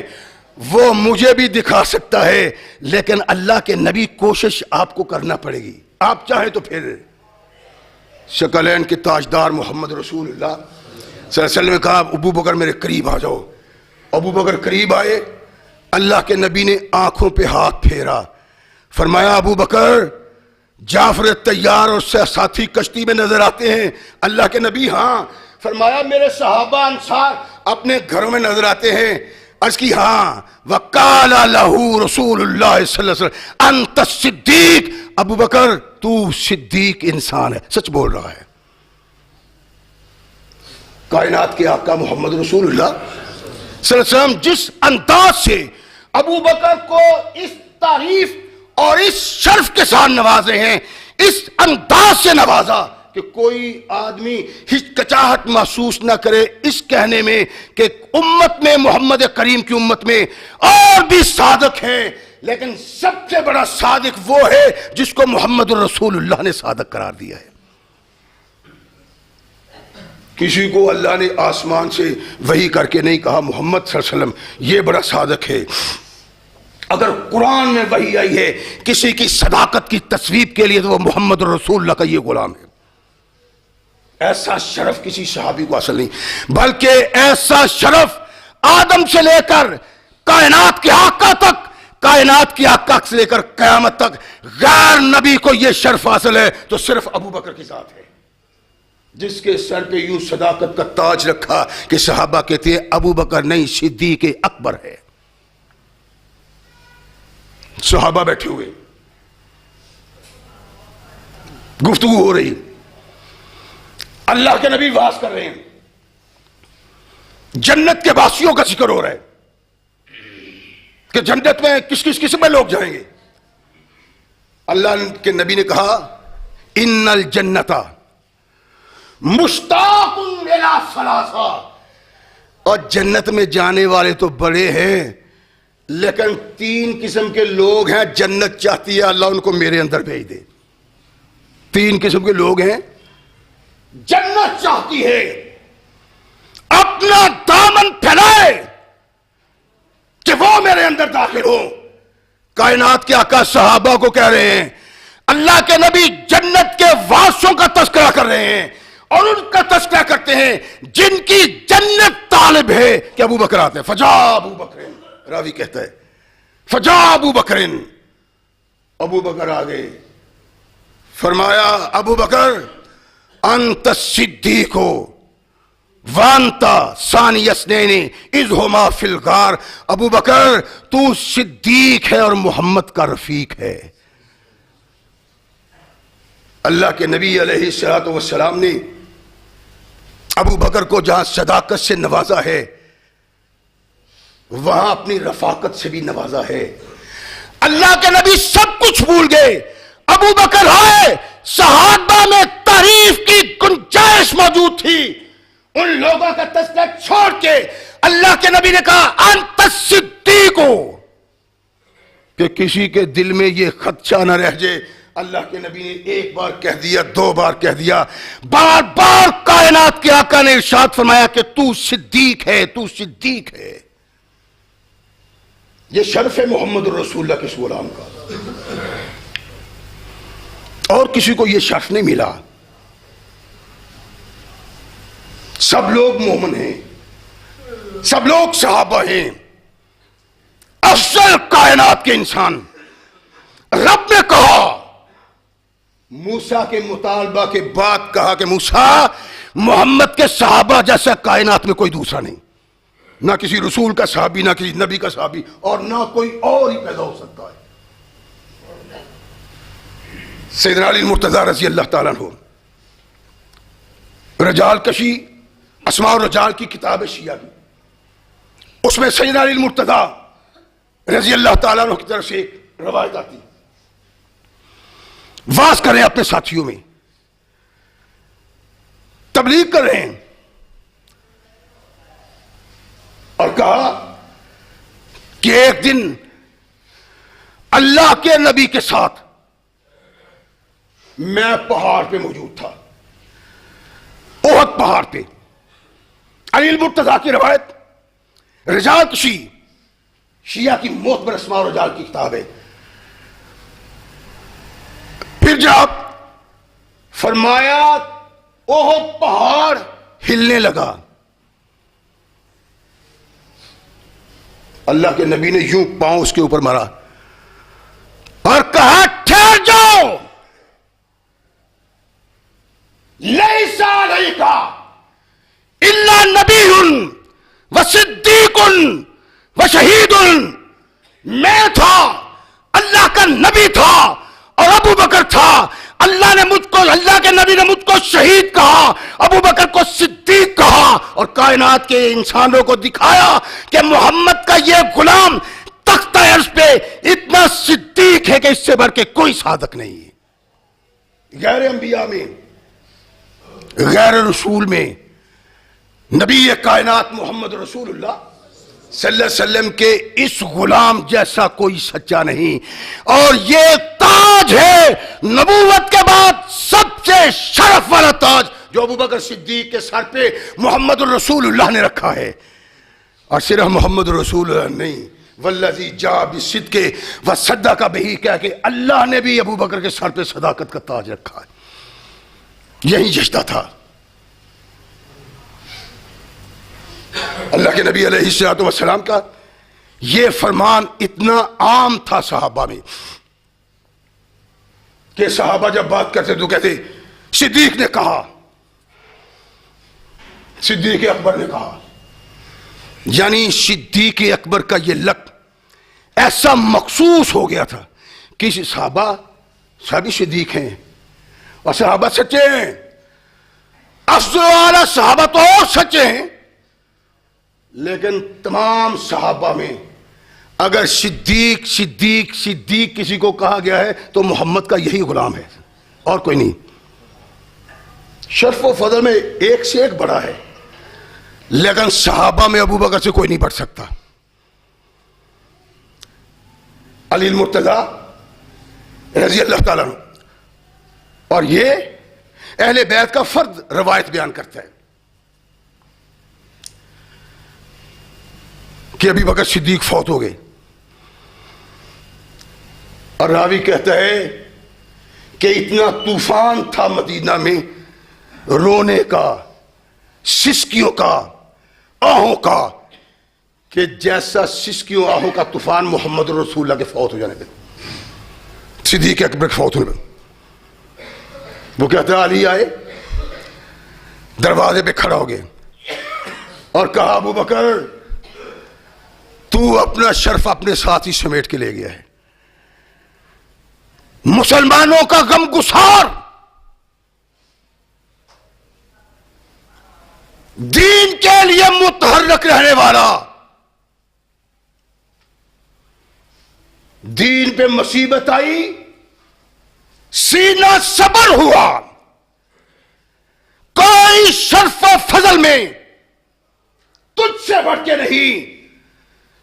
وہ مجھے بھی دکھا سکتا ہے، لیکن اللہ کے نبی کوشش آپ کو کرنا پڑے گی. آپ چاہیں تو پھر ثقلین کے تاجدار محمد رسول اللہ صلی اللہ علیہ وسلم نے کہا ابو بکر میرے قریب آ جاؤ. ابو بکر قریب آئے. اللہ کے نبی نے آنکھوں پہ ہاتھ پھیرا. فرمایا ابو بکر جعفر طیار اور ساتھی کشتی میں نظر آتے ہیں؟ اللہ کے نبی ہاں. فرمایا میرے صحابہ انصار اپنے گھروں میں نظر آتے ہیں؟ عرض کی ہاں. وقال لہ رسول اللہ صلی اللہ علیہ وسلم انت الصدیق، ابو بکر تو صدیق انسان ہے، سچ بول رہا ہے. کائنات کے آقا محمد رسول اللہ صلی اللہ علیہ وسلم جس انداز سے ابو بکر کو اس تعریف اور اس شرف کے ساتھ نوازے ہیں، اس انداز سے نوازا کہ کوئی آدمی ہچکچاہٹ محسوس نہ کرے اس کہنے میں کہ امت میں محمد کریم کی امت میں اور بھی صادق ہیں، لیکن سب سے بڑا صادق وہ ہے جس کو محمد الرسول اللہ نے صادق قرار دیا ہے. کسی کو اللہ نے آسمان سے وحی کر کے نہیں کہا محمد صلی اللہ علیہ وسلم یہ بڑا صادق ہے. اگر قرآن میں وحی آئی ہے کسی کی صداقت کی تصویب کے لیے تو وہ محمد الرسول اللہ کا یہ غلام ہے. ایسا شرف کسی صحابی کو حاصل نہیں، بلکہ ایسا شرف آدم سے لے کر کائنات کے آقا تک، کائنات کے آقا سے لے کر قیامت تک غیر نبی کو یہ شرف حاصل ہے تو صرف ابو بکر کی ذات ہے، جس کے سر پہ یوں صداقت کا تاج رکھا کہ صحابہ کہتے ہیں ابو بکر نہیں صدیق اکبر ہے. صحابہ بیٹھے ہوئے، گفتگو ہو رہی، اللہ کے نبی واز کر رہے ہیں، جنت کے واسیوں کا ذکر ہو رہا ہے کہ جنت میں کس کس قسم میں لوگ جائیں گے. اللہ کے نبی نے کہا ان الجنت مشتاق الی ثلاثہ، اور جنت میں جانے والے تو بڑے ہیں لیکن 3 قسم کے لوگ ہیں جنت چاہتی ہے اللہ ان کو میرے اندر بھیج دے. 3 قسم کے لوگ ہیں جنت چاہتی ہے اپنا دامن پھیلائے کہ وہ میرے اندر داخل ہو. کائنات کے آقا صحابہ کو کہہ رہے ہیں، اللہ کے نبی جنت کے وارثوں کا تذکرہ کر رہے ہیں اور ان کا تذکرہ کرتے ہیں جن کی جنت طالب ہے کہ ابو بکر آتے ہیں. فجا ابو بکر، راوی کہتا ہے فجا ابو بکر، ابو بکر آ گئے. فرمایا ابو بکر انت الصدیق وانت ثانی اثنین اذ ہما فی الغار، ابو بکر تو صدیق ہے اور محمد کا رفیق ہے. اللہ کے نبی علیہ الصلوۃ والسلام نے ابو بکر کو جہاں صداقت سے نوازا ہے وہاں اپنی رفاقت سے بھی نوازا ہے. اللہ کے نبی سب کچھ بھول گئے. ابو بکر آئے, صحابہ میں تعریف کی گنجائش موجود تھی. ان لوگوں کا تذکرہ چھوڑ کے اللہ کے نبی نے کہا انت الصدیق, کہ کسی کے دل میں یہ خدشہ نہ رہ جائے. اللہ کے نبی نے ایک بار کہہ دیا, دو بار کہہ دیا, بار بار کائنات کے آقا نے ارشاد فرمایا کہ تو صدیق ہے, تو صدیق ہے. یہ شرف ہے محمد رسول اللہ کے اس غلام کا, اور کسی کو یہ شرف نہیں ملا. سب لوگ مومن ہیں, سب لوگ صحابہ ہیں. افضل کائنات کے انسان رب نے کہا, موسیٰ کے مطالبہ کے بعد کہا کہ موسیٰ محمد کے صحابہ جیسا کائنات میں کوئی دوسرا نہیں, نہ کسی رسول کا صحابی, نہ کسی نبی کا صحابی, اور نہ کوئی اور ہی پیدا ہو سکتا ہے. سیدنا علی المرتضیٰ رضی اللہ تعالیٰ عنہ, رجال کشی اسماء الرجال کی کتاب ہے شیعہ کی, اس میں سیدنا علی المرتضیٰ رضی اللہ تعالیٰ عنہ کی طرف سے ایک روایت آتی, واز کر رہے ہیں اپنے ساتھیوں میں, تبلیغ کر رہے ہیں, اور کہا کہ ایک دن اللہ کے نبی کے ساتھ میں پہاڑ پہ موجود تھا, احد پہاڑ پہ. علی المرتضیٰ کی روایت, رجال کشی شیعہ کی معتبر اسماء الرجال کی کتاب ہے. پھر جب فرمایا احد پہاڑ ہلنے لگا, اللہ کے نبی نے یوں پاؤں اس کے اوپر مارا اور کہا ٹھہر جاؤ, لیس علیک الا نبی و صدیق و شہید. میں تھا, اللہ کا نبی تھا, اور ابو بکر تھا. اللہ نے مجھ کو, اللہ کے نبی نے مجھ کو شہید کہا, ابو بکر کو صدیق کہا, اور کائنات کے انسانوں کو دکھایا کہ محمد کا یہ غلام تختہ عرش پہ اتنا صدیق ہے کہ اس سے بڑھ کے کوئی صادق نہیں ہے. غیر انبیاء میں, غیر رسول میں, نبی کائنات محمد رسول اللہ صلی اللہ علیہ وسلم کے اس غلام جیسا کوئی سچا نہیں. اور یہ تاج ہے نبوت کے بعد سب سے شرف والا تاج جو ابو بکر صدیق کے سر پہ محمد الرسول اللہ نے رکھا ہے. اور صرف محمد رسول اللہ نہیں, والذی جاء بالصدق وصدق بہ, کہہ کہ اللہ نے بھی ابو بکر کے سر پہ صداقت کا تاج رکھا ہے. یہی جشتہ تھا. اللہ کے نبی علیہ الصلوۃ والسلام کا یہ فرمان اتنا عام تھا صحابہ میں کہ صحابہ جب بات کرتے تو کہتے صدیق نے کہا, صدیق اکبر نے کہا. یعنی صدیق اکبر کا یہ لقب ایسا مخصوص ہو گیا تھا کہ صحابہ صدیق ہیں اور صحابہ سچے ہیں. افضل اعلی صحابہ تو اور سچے ہیں, لیکن تمام صحابہ میں اگر صدیق صدیق صدیق کسی کو کہا گیا ہے تو محمد کا یہی غلام ہے, اور کوئی نہیں. شرف و فضل میں ایک سے ایک بڑا ہے, لیکن صحابہ میں ابو بکر سے کوئی نہیں بڑھ سکتا. علی المرتضیٰ رضی اللہ تعالیٰ عنہ, اور یہ اہل بیت کا فرد روایت بیان کرتا ہے کہ ابی بکر صدیق فوت ہو گئے, اور راوی کہتا ہے کہ اتنا طوفان تھا مدینہ میں رونے کا, سسکیوں کا, آہوں کا, کہ جیسا سسکیوں آہوں کا طوفان محمد رسول اللہ کے فوت ہو جانے پہ, صدیق اکبر کے فوت ہونے پہ. وہ کہتا ہے علی آئے, دروازے پہ کھڑا ہو گئے اور کہا ابو بکر تو اپنا شرف اپنے ساتھ ہی سمیٹ کے لے گیا ہے, مسلمانوں کا غم گسار دین کے لیے متحرک رہنے والا، دین پہ مصیبت آئی سینہ صبر ہوا، کوئی شرف و فضل میں تجھ سے بڑھ کے نہیں،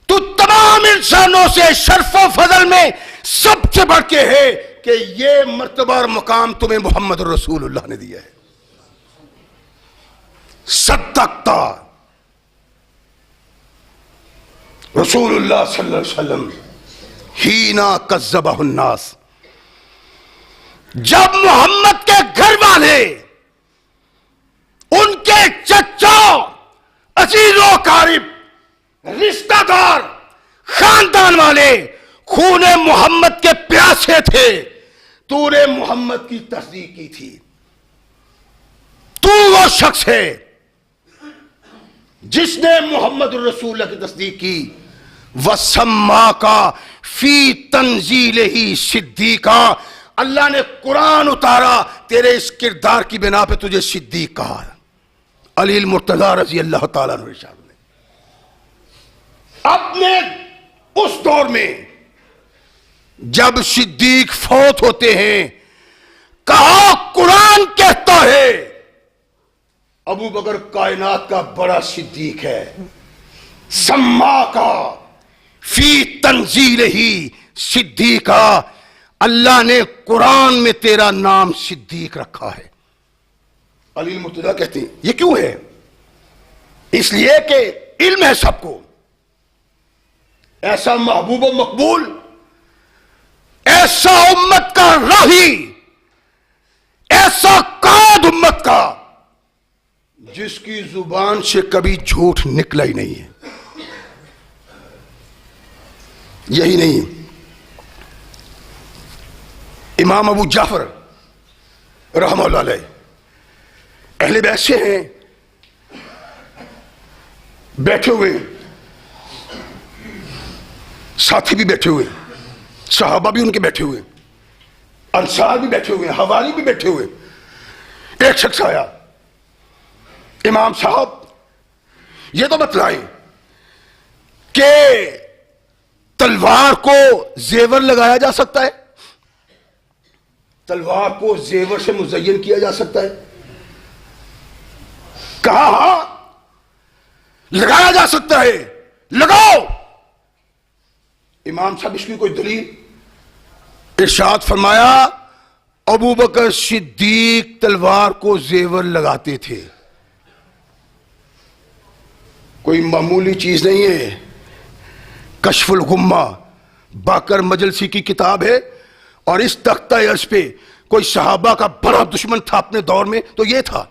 تو تمام انسانوں سے شرف و فضل میں سب سے بڑھ کے ہے کہ یہ مرتبہ اور مقام تمہیں محمد رسول اللہ نے دیا ہے۔ صدقتا رسول اللہ صلی اللہ علیہ وسلم ہینا کذبہ الناس، جب محمد کے گھر والے، ان کے چچا، عزیز و اقارب، رشتہ دار، خاندان والے خون محمد کے پیاسے تھے، تو نے محمد کی تصدیق کی تھی۔ تو وہ شخص ہے جس نے محمد الرسول اللہ کی تصدیق کی۔ وَسَمَّاكَ فِي تَنزِيلِهِ صِدِّيقًا، اللہ نے قرآن اتارا تیرے اس کردار کی بنا پہ تجھے صدیق کہا۔ علی المرتضی رضی اللہ تعالیٰ عنہ ارشاد نے اپنے اس دور میں جب صدیق فوت ہوتے ہیں، کہا قرآن کہتا ہے ابو بکر کائنات کا بڑا صدیق ہے۔ سماکا فی تنزیلہ صدیقا، اللہ نے قرآن میں تیرا نام صدیق رکھا ہے۔ علی المرتضی کہتے ہیں یہ کیوں ہے؟ اس لیے کہ علم ہے سب کو، ایسا محبوب و مقبول، ایسا امت کا راہی، ایسا قائد امت کا جس کی زبان سے کبھی جھوٹ نکلا ہی نہیں ہے۔ یہی نہیں، امام ابو جعفر رحمہ اللہ علیہ اہل بیت سے ہیں، بیٹھے ہوئے ساتھی بھی بیٹھے ہوئے، صحابہ بھی ان کے بیٹھے ہوئے، انصار بھی بیٹھے ہوئے، حواری بھی بیٹھے ہوئے۔ ایک شخص آیا، امام صاحب یہ تو بتلائیں کہ تلوار کو زیور لگایا جا سکتا ہے؟ تلوار کو زیور سے مزین کیا جا سکتا ہے؟ کہا ہاں لگایا جا سکتا ہے، لگاؤ۔ امام صاحب اس کی کوئی دلیل؟ ارشاد فرمایا ابو بکر صدیق تلوار کو زیور لگاتے تھے، کوئی معمولی چیز نہیں ہے۔ کشف الغمہ باقر مجلسی کی کتاب ہے، اور اس تختہ عرض پہ کوئی صحابہ کا بڑا دشمن تھا اپنے دور میں تو یہ تھا،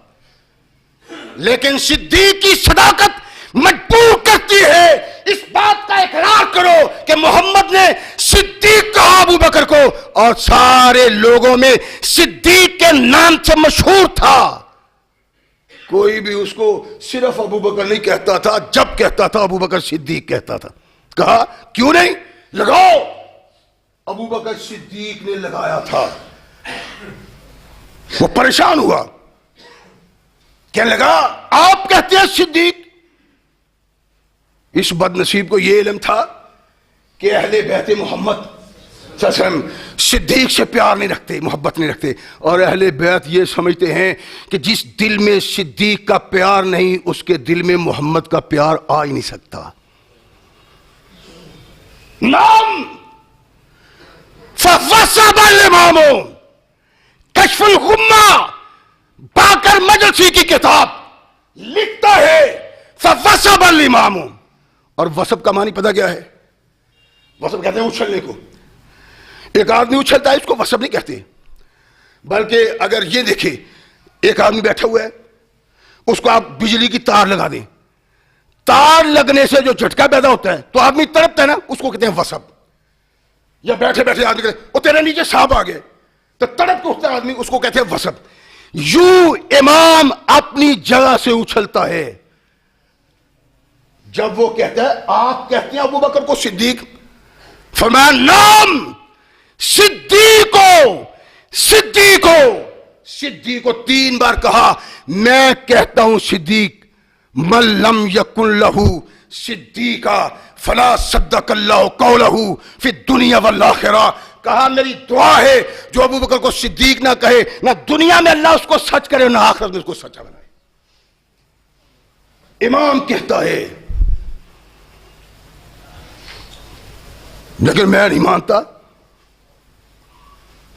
لیکن صدیق کی صداقت مجبور کرتی ہے اس بات کا اقرار کرو کہ محمد نے صدیق کہا ابو بکر کو، اور سارے لوگوں میں صدیق کے نام سے مشہور تھا۔ کوئی بھی اس کو صرف ابو بکر نہیں کہتا تھا، جب کہتا تھا ابو بکر صدیق کہتا تھا۔ کہا کیوں نہیں، لگاؤ۔ ابو بکر صدیق نے لگایا تھا، وہ پریشان ہوا، کہنے لگا آپ کہتے ہیں صدیق؟ اس بد نصیب کو یہ علم تھا کہ اہل بیت محمد صلی اللہ علیہ وسلم صدیق سے پیار نہیں رکھتے، محبت نہیں رکھتے، اور اہل بیت یہ سمجھتے ہیں کہ جس دل میں صدیق کا پیار نہیں اس کے دل میں محمد کا پیار آ ہی نہیں سکتا۔ نام فوسب الامام، کشف الغمہ باقر مجلسی کی کتاب لکھتا ہے فوسب الامام، اور وسب کا معنی پتہ کیا ہے؟ وسب کہتے ہیں اچھلنے کو۔ ایک آدمی اچھلتا ہے اس کو وسب نہیں کہتے، بلکہ اگر یہ دیکھیں ایک آدمی بیٹھا ہوا ہے، اس کو آپ بجلی کی تار لگا دیں، تار لگنے سے جو جھٹکا پیدا ہوتا ہے تو آدمی تڑپتا ہے نا، اس کو کہتے ہیں وسب۔ یا بیٹھے بیٹھے آدمی کہتے ہیں وہ تیرے نیچے سانپ آ گئے تو تڑپ کے اٹھتا ہے آدمی، اس کو کہتے ہیں وسب۔ یوں امام اپنی جگہ سے اچھلتا ہے جب وہ کہتا ہے آپ کہتے ہیں ابو بکر کو صدیق، فرمایا نام صدیقو، صدیقو، صدیق کو 3 بار کہا، میں کہتا ہوں صدیق، من لم یکن لہ صدیقا فلا صدق اللہ قولہ فی الدنیا والآخرہ. کہا میری دعا ہے جو ابو بکر کو صدیق نہ کہے، نہ دنیا میں اللہ اس کو سچ کرے نہ آخرت میں اس کو سچا بنائے. امام کہتا ہے لیکن میں نہیں مانتا.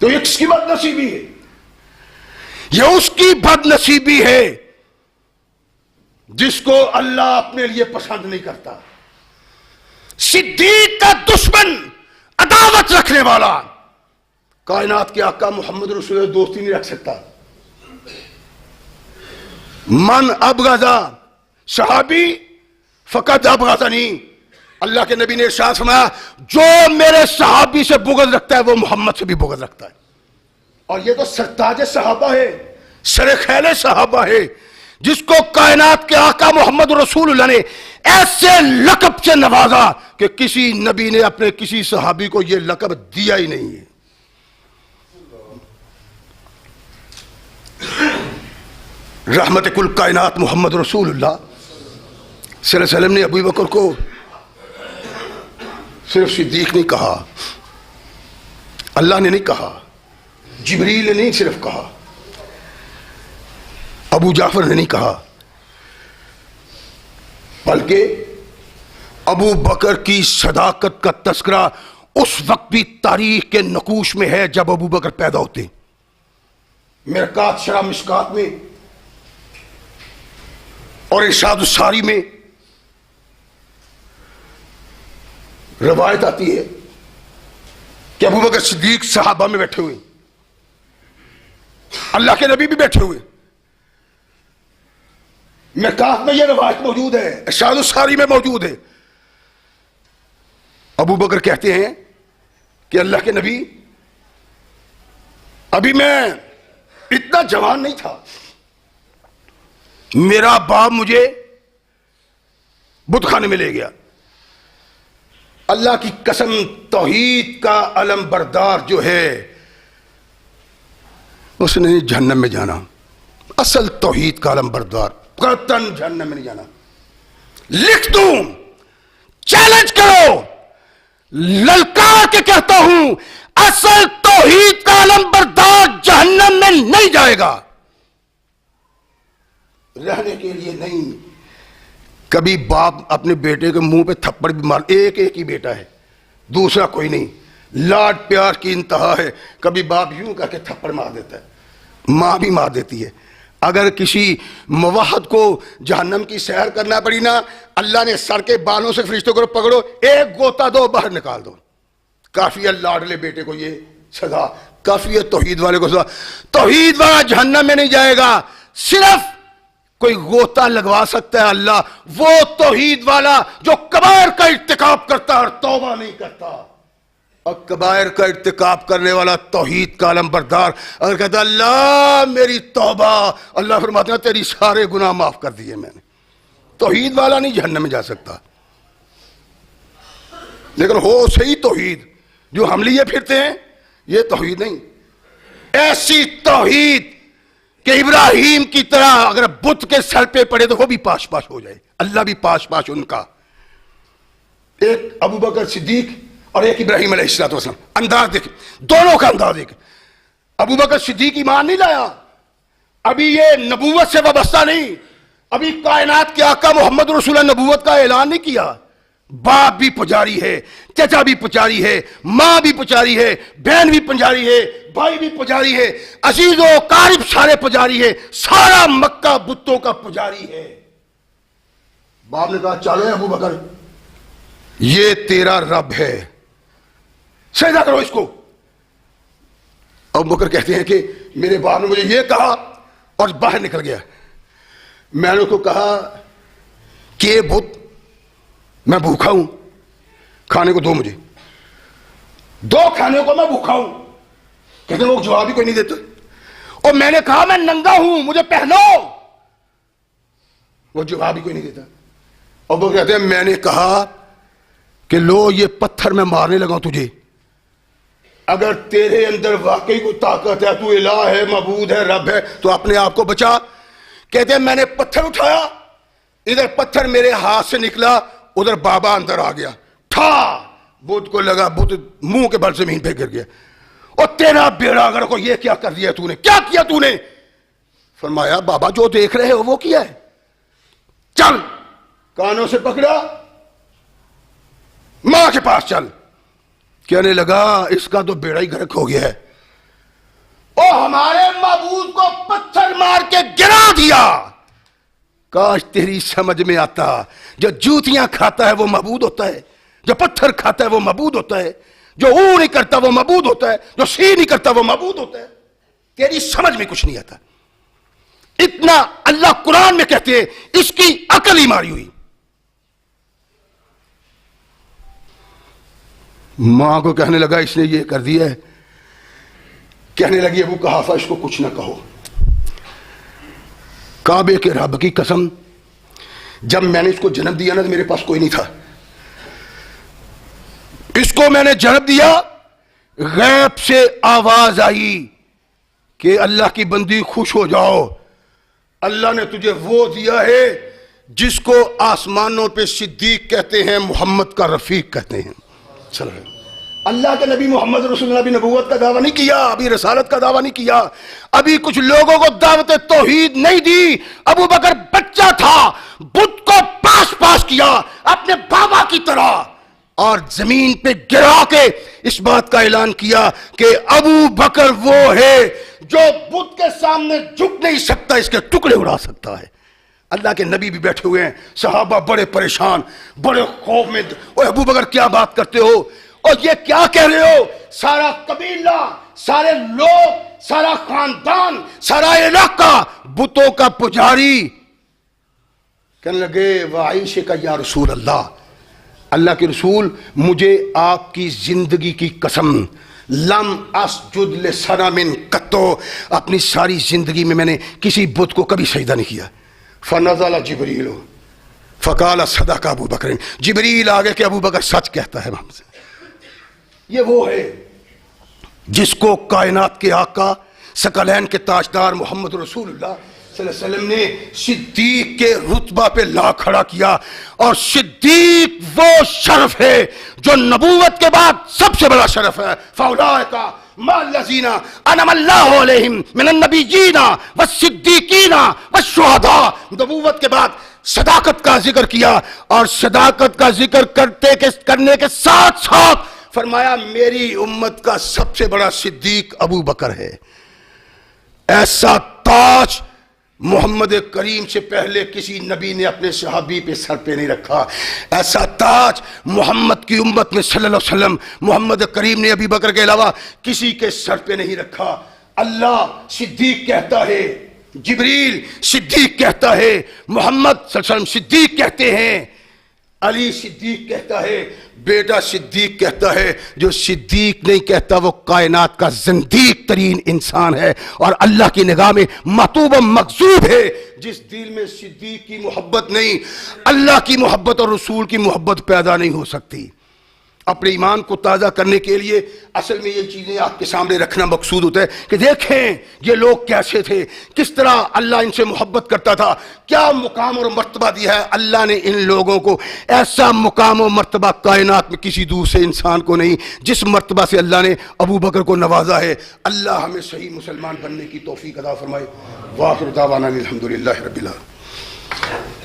تو یہ کس کی بد نصیبی ہے؟ یہ اس کی بد نصیبی ہے جس کو اللہ اپنے لیے پسند نہیں کرتا. صدیق کا دشمن، عداوت رکھنے والا، کائنات کے آقا محمد رسول اللہ دوستی نہیں رکھ سکتا. من ابغضا صحابی فقط ابغضنی. اللہ کے نبی نے ارشاد فرمایا جو میرے صحابی سے بغض رکھتا ہے وہ محمد سے بھی بغض رکھتا ہے. اور یہ تو سرتاج صحابہ ہے، سر خیل صحابہ ہے، جس کو کائنات کے آقا محمد رسول اللہ نے ایسے لقب سے نوازا کہ کسی نبی نے اپنے کسی صحابی کو یہ لقب دیا ہی نہیں ہے. رحمت کل کائنات محمد رسول اللہ صلی اللہ علیہ وسلم نے ابو بکر کو صرف صدیق نہیں کہا، اللہ نے نہیں کہا، جبریل نے نہیں صرف کہا، ابو جعفر نے نہیں کہا، بلکہ ابو بکر کی صداقت کا تذکرہ اس وقت بھی تاریخ کے نقوش میں ہے جب ابو بکر پیدا ہوتے. مرقات شرح مشکات میں اور ارشاد الساری میں روایت آتی ہے کہ ابو بکر صدیق صحابہ میں بیٹھے ہوئے، اللہ کے نبی بھی بیٹھے ہوئے. مرقات میں یہ روایت موجود ہے، ارشاد الساری میں موجود ہے. ابو بکر کہتے ہیں کہ اللہ کے نبی ابھی میں اتنا جوان نہیں تھا، میرا باپ مجھے بت خانے میں لے گیا. اللہ کی قسم توحید کا علم بردار جو ہے اس نے جہنم میں جانا. اصل توحید کا علم بردار قطعاً جہنم میں نہیں جانا. لکھ دوں، چیلنج کرو، للکار کے کہتا ہوں اصل توحید کا علم بردار جہنم میں نہیں جائے گا. رہنے کے لیے نہیں. کبھی باپ اپنے بیٹے کے منہ پہ تھپڑ بھی مار، ایک ہی بیٹا ہے، دوسرا کوئی نہیں، لاڈ پیار کی انتہا ہے. کبھی باپ یوں کر کے تھپڑ مار دیتا ہے، ماں بھی مار دیتی ہے. اگر کسی موحد کو جہنم کی سیر کرنا پڑی نا، اللہ نے سر کے بالوں سے فرشتوں کو پکڑو، ایک گوتا دو، باہر نکال دو. کافی ہے لاڈلے بیٹے کو یہ سزا، کافی ہے توحید والے کو سزا. توحید والا جہنم میں نہیں جائے گا، صرف کوئی غوطہ لگوا سکتا ہے اللہ، وہ توحید والا جو کبائر کا ارتکاب کرتا اور توبہ نہیں کرتا. اور کبائر کا ارتکاب کرنے والا توحید کا علم بردار اگر کہتا اللہ میری توبہ، اللہ فرماتے ہیں تیری سارے گناہ معاف کر دیے میں نے. توحید والا نہیں جہنم میں جا سکتا. لیکن ہو صحیح توحید جو ہم لیے پھرتے ہیں، یہ توحید نہیں. ایسی توحید کہ ابراہیم کی طرح اگر بت کے سر پہ پڑے تو وہ بھی پاش پاش ہو جائے، اللہ بھی پاش پاش ان کا. ایک ابو بکر صدیق اور ایک ابراہیم علیہ السلام، انداز دیکھ، دونوں کا انداز دیکھ. ابو بکر صدیق ایمان نہیں لایا، ابھی یہ نبوت سے وابستہ نہیں، ابھی کائنات کے آقا محمد رسول اللہ نبوت کا اعلان نہیں کیا. باپ بھی پجاری ہے، چچا بھی پجاری ہے، ماں بھی پجاری ہے، بہن بھی پجاری ہے، بھائی بھی پجاری ہے، عزیز و قارب سارے پجاری ہے، سارا مکہ بتوں کا پجاری ہے. باپ نے کہا چلو ابو بکر یہ تیرا رب ہے، سجدہ کرو اس کو. ابو بکر کہتے ہیں کہ میرے باپ نے مجھے یہ کہا اور باہر نکل گیا. میں نے اس کو کہا کہ یہ بت میں بھوکا ہوں، کھانے کو دو، مجھے دو کھانے کو، میں بھوکا ہوں. کہتے ہیں وہ جواب ہی کوئی نہیں دیتے. اور میں نے کہا میں ننگا ہوں مجھے پہنو، وہ جواب ہی کوئی نہیں دیتا. اور وہ کہتے ہیں میں نے کہا کہ لو یہ پتھر میں مارنے لگا ہوں تجھے، اگر تیرے اندر واقعی کوئی طاقت ہے، تو الہ ہے، معبود ہے، رب ہے، تو اپنے آپ کو بچا. کہتے ہیں میں نے پتھر اٹھایا، ادھر پتھر میرے ہاتھ سے نکلا، ادھر بابا اندر آ گیا، ٹھا بدھ کو لگا، بدھ منہ کے بل زمین پہ گر گیا۔ اور تیرا بیڑا اگر کو، یہ کیا کر دیا تو نے، کیا کیا تو نے؟ فرمایا بابا جو دیکھ رہے ہو وہ کیا ہے، چل کانوں سے پکڑا، ماں کے پاس چل۔ کہنے لگا اس کا تو بیڑا ہی غرق ہو گیا ہے، او ہمارے معبود کو پتھر مار کے گرا دیا۔ کاش تیری سمجھ میں آتا، جو جوتیاں کھاتا ہے وہ معبود ہوتا ہے، جو پتھر کھاتا ہے وہ معبود ہوتا ہے، جو اون نہیں کرتا وہ معبود ہوتا ہے، جو سی نہیں کرتا وہ معبود ہوتا ہے۔ تیری سمجھ میں کچھ نہیں آتا۔ اتنا اللہ قرآن میں کہتے ہیں اس کی عقل ہی ماری ہوئی۔ ماں کو کہنے لگا اس نے یہ کر دیا ہے، کہنے لگی ابو قحافہ اس کو کچھ نہ کہو، کعبے کے رب کی قسم جب میں نے اس کو جنم دیا نا تو میرے پاس کوئی نہیں تھا، اس کو میں نے جنم دیا، غیب سے آواز آئی کہ اللہ کی بندی خوش ہو جاؤ، اللہ نے تجھے وہ دیا ہے جس کو آسمانوں پہ صدیق کہتے ہیں، محمد کا رفیق کہتے ہیں۔ اللہ کے نبی محمد رسول اللہ ابھی نبوت کا دعویٰ نہیں کیا، ابھی رسالت کا دعویٰ نہیں کیا، ابھی کچھ لوگوں کو دعوت توحید نہیں دی۔ ابو بکر بچہ تھا، بت کو پاس پاس کیا اپنے بابا کی طرح، اور زمین پہ گرا کے اس بات کا اعلان کیا کہ ابو بکر وہ ہے جو بت کے سامنے جھک نہیں سکتا، اس کے ٹکڑے اڑا سکتا ہے۔ اللہ کے نبی بھی بیٹھے ہوئے ہیں، صحابہ بڑے پریشان، بڑے خوف میں، اوہ ابو بکر کیا بات کرتے ہو، اور یہ کیا کہہ رہے ہو؟ سارا قبیلہ، سارے لوگ، سارا خاندان، سارا علاقہ بتوں کا پجاری۔ کہنے لگے وعائشہ کا یا رسول اللہ، اللہ کے رسول مجھے آپ کی زندگی کی قسم، لم اسجد لصنم قط، اپنی ساری زندگی میں نے کسی بت کو کبھی سجدہ نہیں کیا۔ فنزل جبریل فقال صدق ابو بکر، جبریل آگے کہ ابو بکر سچ کہتا ہے ہم سے۔ یہ وہ ہے جس کو کائنات کے آقا ثقلین کے تاجدار محمد رسول اللہ صلی اللہ علیہ وسلم نے صدیق کے رتبہ پہ لا کھڑا کیا، اور صدیق وہ شرف ہے جو نبوت کے بعد سب سے بڑا شرف ہے۔ فاولئک مع الذین انعم اللہ علیہم من النبیین والصدیقین والشہداء۔ نبوت کے بعد صداقت کا ذکر کیا، اور صداقت کا ذکر کرنے کے ساتھ ساتھ فرمایا میری امت کا سب سے بڑا صدیق ابو بکر ہے۔ ایسا تاج محمد کریم سے پہلے کسی نبی نے اپنے صحابی پہ سر پہ نہیں رکھا، ایسا تاج محمد کی امت میں صلی اللہ علیہ وسلم محمد کریم نے ابی بکر کے علاوہ کسی کے سر پہ نہیں رکھا۔ اللہ صدیق کہتا ہے، جبریل صدیق کہتا ہے، محمد صلی اللہ علیہ وسلم صدیق کہتے ہیں، علی صدیق کہتا ہے، بیٹا صدیق کہتا ہے۔ جو صدیق نہیں کہتا وہ کائنات کا زندیق ترین انسان ہے، اور اللہ کی نگاہ میں مطوب و مغضوب ہے۔ جس دل میں صدیق کی محبت نہیں، اللہ کی محبت اور رسول کی محبت پیدا نہیں ہو سکتی۔ اپنے ایمان کو تازہ کرنے کے لیے اصل میں یہ چیزیں آپ کے سامنے رکھنا مقصود ہوتا ہے کہ دیکھیں یہ لوگ کیسے تھے، کس طرح اللہ ان سے محبت کرتا تھا، کیا مقام اور مرتبہ دیا ہے اللہ نے ان لوگوں کو۔ ایسا مقام و مرتبہ کائنات میں کسی دوسرے انسان کو نہیں جس مرتبہ سے اللہ نے ابو بکر کو نوازا ہے۔ اللہ ہمیں صحیح مسلمان بننے کی توفیق عطا فرمائے۔ وآخر دعوانا الحمدللہ رب العالمین۔